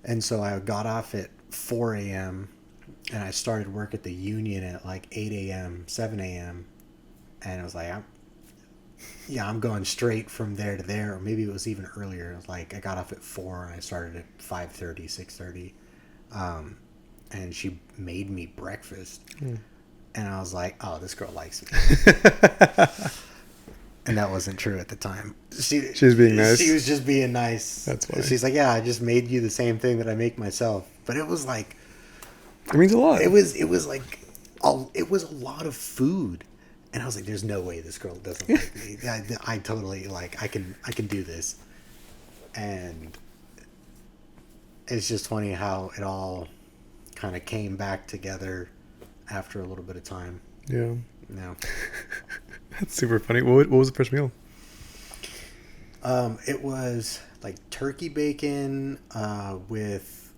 And so I got off at 4 a.m. and I started work at the union at like 8 a.m., 7 a.m. And I was like, I'm going straight from there to there. Or maybe it was even earlier. It was like I got off at 4 and I started at 5:30, 6:30. And she made me breakfast. And I was like, oh, this girl likes me. And that wasn't true at the time. She was being nice. She was just being nice. That's funny. She's like, yeah, I just made you the same thing that I make myself. But it was like, it means a lot. It was like, it was a lot of food. And I was like, there's no way this girl doesn't like me. I totally, like, I can do this. And it's just funny how it all kind of came back together after a little bit of time. Yeah. No. That's super funny. What was the first meal? It was like turkey bacon with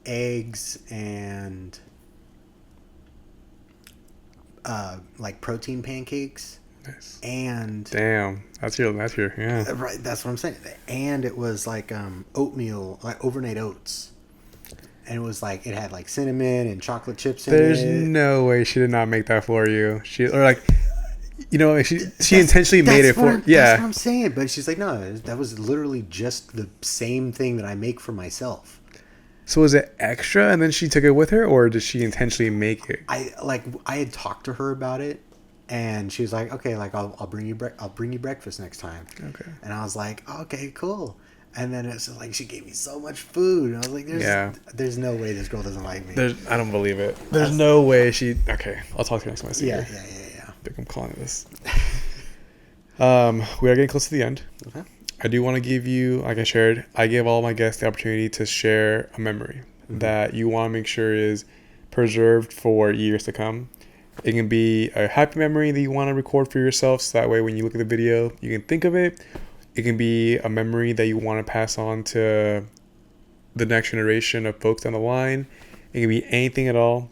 eggs and like protein pancakes. Nice. And damn, that's your yeah. Right, that's what I'm saying. And it was like oatmeal, like overnight oats. And it was like, it had like cinnamon and chocolate chips in There's it. There's no way she did not make that for you. She intentionally made it for. Yeah, that's what I'm saying. But she's like, no, that was literally just the same thing that I make for myself. So was it extra, and then she took it with her, or did she intentionally make it? I had talked to her about it, and she was like, okay, like I'll bring you breakfast next time. Okay. And I was like, okay, cool. And then it's just like she gave me so much food. And I was like, there's no way this girl doesn't like me. I don't believe it. There's no way she. Okay, I'll talk to you next time I see her. Yeah. I think I'm calling it this. We are getting close to the end. Okay. I do want to give you, like I shared, I give all my guests the opportunity to share a memory that you want to make sure is preserved for years to come. It can be a happy memory that you want to record for yourself, so that way when you look at the video, you can think of it. It can be a memory that you want to pass on to the next generation of folks down the line. It can be anything at all.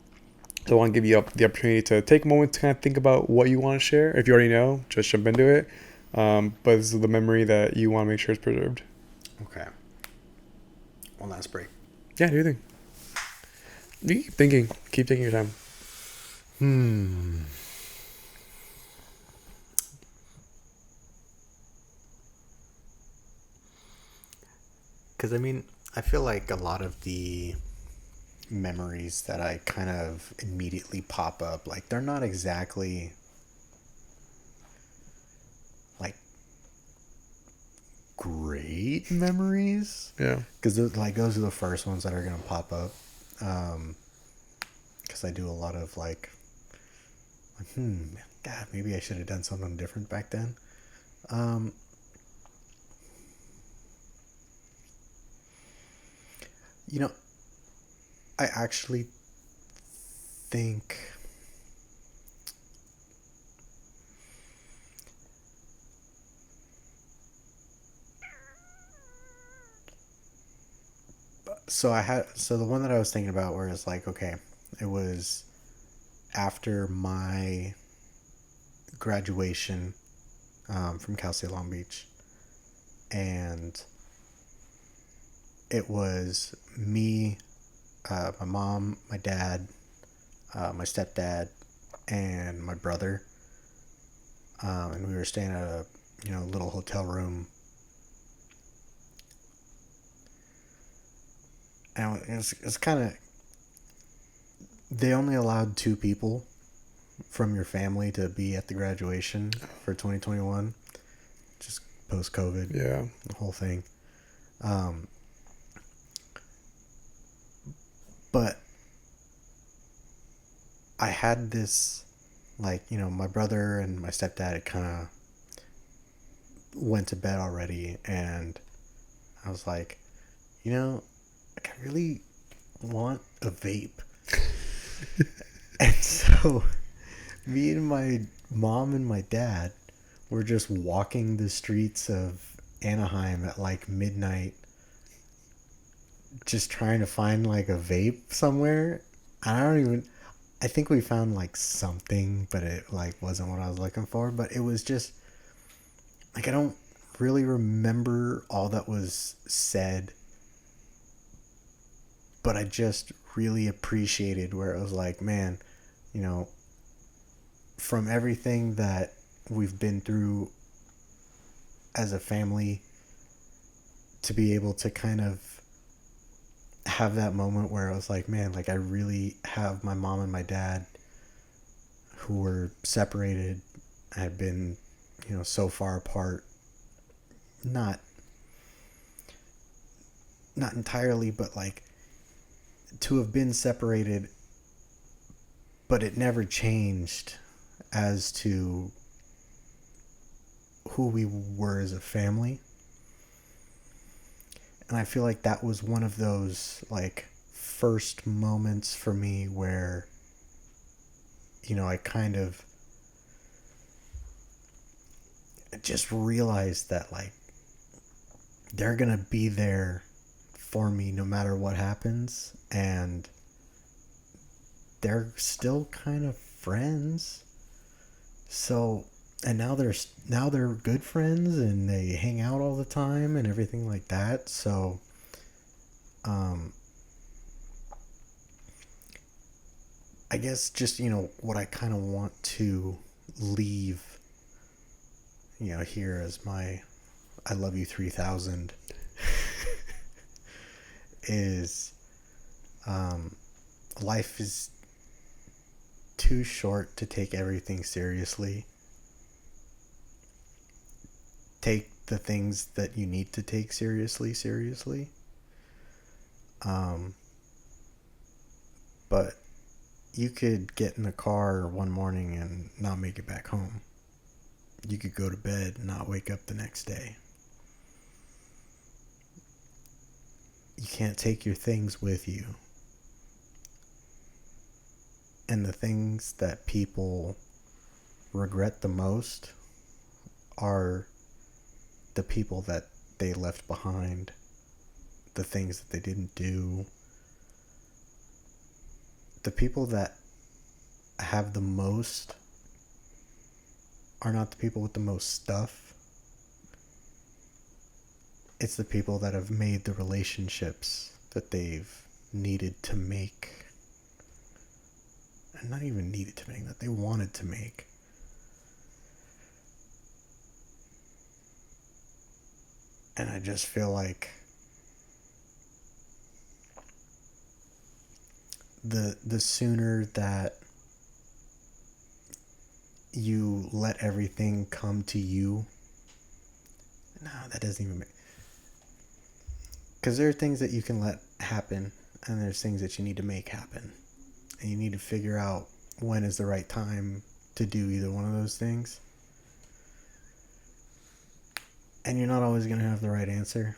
So I want to give you the opportunity to take a moment to kind of think about what you want to share. If you already know, just jump into it. But this is the memory that you want to make sure is preserved. Okay. One last break. Yeah, do your thing. You keep thinking. Keep taking your time. Because, I mean, I feel like a lot of the memories that I kind of immediately pop up, like, they're not exactly, like, great memories. Yeah. Because, like, those are the first ones that are going to pop up. Because I do a lot of, like, God, maybe I should have done something different back then. You know, I actually think so the one that I was thinking about where it's like, okay, it was after my graduation from Cal State Long Beach, and it was me, my mom, my dad, my stepdad, and my brother. And we were staying at a little hotel room. And it's kind of, they only allowed 2 people from your family to be at the graduation for 2021, just post-COVID. Yeah, the whole thing. But I had this, like, my brother and my stepdad had kind of went to bed already, and I was like, I really want a vape. And so me and my mom and my dad were just walking the streets of Anaheim at like midnight, just trying to find like a vape somewhere. I think we found like something, but it like wasn't what I was looking for. But it was just like, I don't really remember all that was said, but I just really appreciated where it was like, man, from everything that we've been through as a family, to be able to kind of have that moment where I was like, man, like I really have my mom and my dad, who were separated, had been, so far apart, not entirely, but like to have been separated, but it never changed as to who we were as a family. And I feel like that was one of those like first moments for me where, I kind of just realized that like they're going to be there for me no matter what happens, and they're still kind of friends. So, and now they're good friends and they hang out all the time and everything like that. So, I guess just, what I kind of want to leave, here as my I love you 3000 is, life is too short to take everything seriously. Take the things that you need to take seriously. But you could get in the car one morning and not make it back home. You could go to bed and not wake up the next day. You can't take your things with you. And the things that people regret the most are the people that they left behind, the things that they didn't do. The people that have the most are not the people with the most stuff. It's the people that have made the relationships that they've needed to make. And not even needed to make, that they wanted to make. And I just feel like the sooner that you let everything come to you, no, that doesn't even make, because there are things that you can let happen, and there's things that you need to make happen, and you need to figure out when is the right time to do either one of those things. And you're not always going to have the right answer.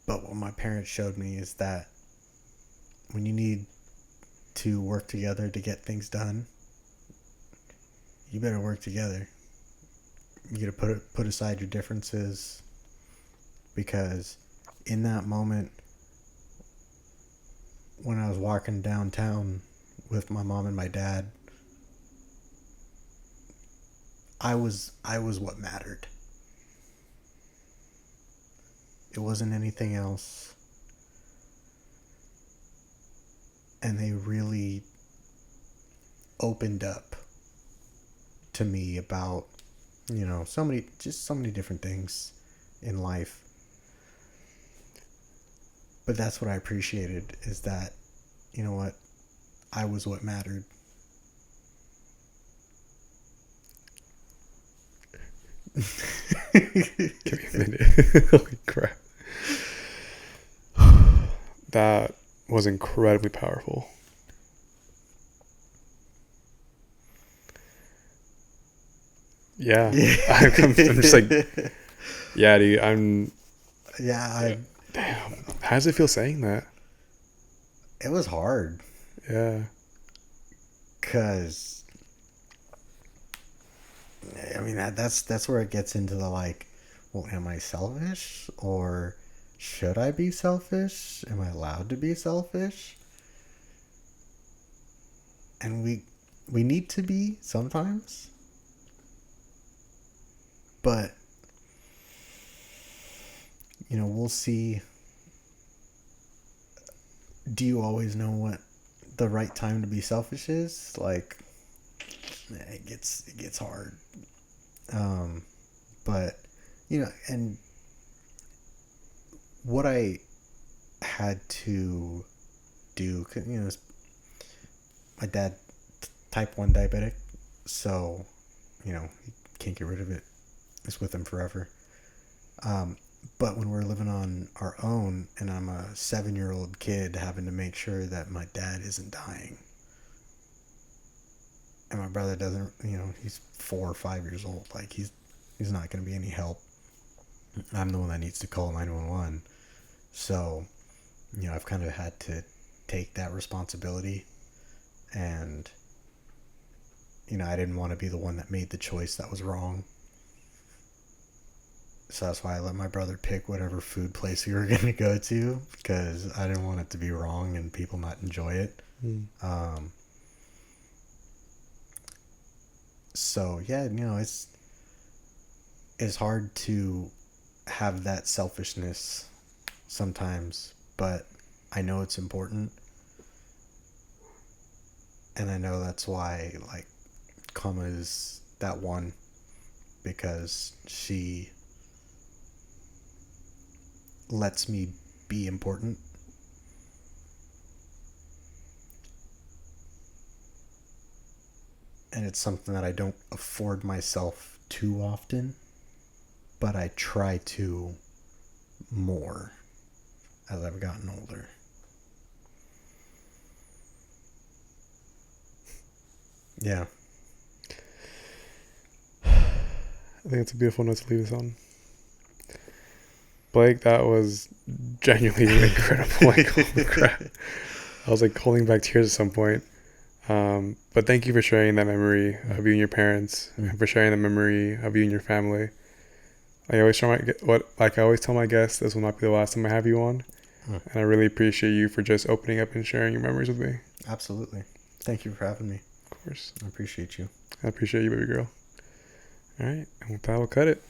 But what my parents showed me is that when you need to work together to get things done, you better work together. You gotta put aside your differences, because in that moment when I was walking downtown with my mom and my dad, I was what mattered. It wasn't anything else. And they really opened up to me about, so many different things in life. But that's what I appreciated, is that, you know what, I was what mattered. Give me a minute. Holy crap. That was incredibly powerful. Yeah. I'm just like, yeah, dude, Yeah, Damn. How does it feel saying that? it was hard Yeah. because I mean that's where it gets into the like, well, am I selfish or should I be selfish? Am I allowed to be selfish? And we need to be sometimes, but we'll see. Do you always know what the right time to be selfish is? Like, it gets hard. But and what I had to do, 'cause, my dad type 1 diabetic, so he can't get rid of it. It's with him forever. But when we're living on our own and I'm a 7-year-old kid having to make sure that my dad isn't dying, and my brother doesn't, he's 4 or 5 years old, like he's not going to be any help. I'm the one that needs to call 911. So I've kind of had to take that responsibility, and I didn't want to be the one that made the choice that was wrong. So that's why I let my brother pick whatever food place we were going to go to, because I didn't want it to be wrong and people not enjoy it. So yeah, it's hard to have that selfishness sometimes, but I know it's important, and I know that's why like Kama is that one, because she lets me be important. And it's something that I don't afford myself too often, but I try to more as I've gotten older. Yeah. I think it's a beautiful note to leave this on. Blake, that was genuinely incredible. Like, holy crap. I was like holding back tears at some point. But thank you for sharing that memory of you and your parents, and for sharing the memory of you and your family. I always tell my guests, this will not be the last time I have you on. And I really appreciate you for just opening up and sharing your memories with me. Absolutely. Thank you for having me. Of course. I appreciate you. I appreciate you, baby girl. All right. And with that, we'll cut it.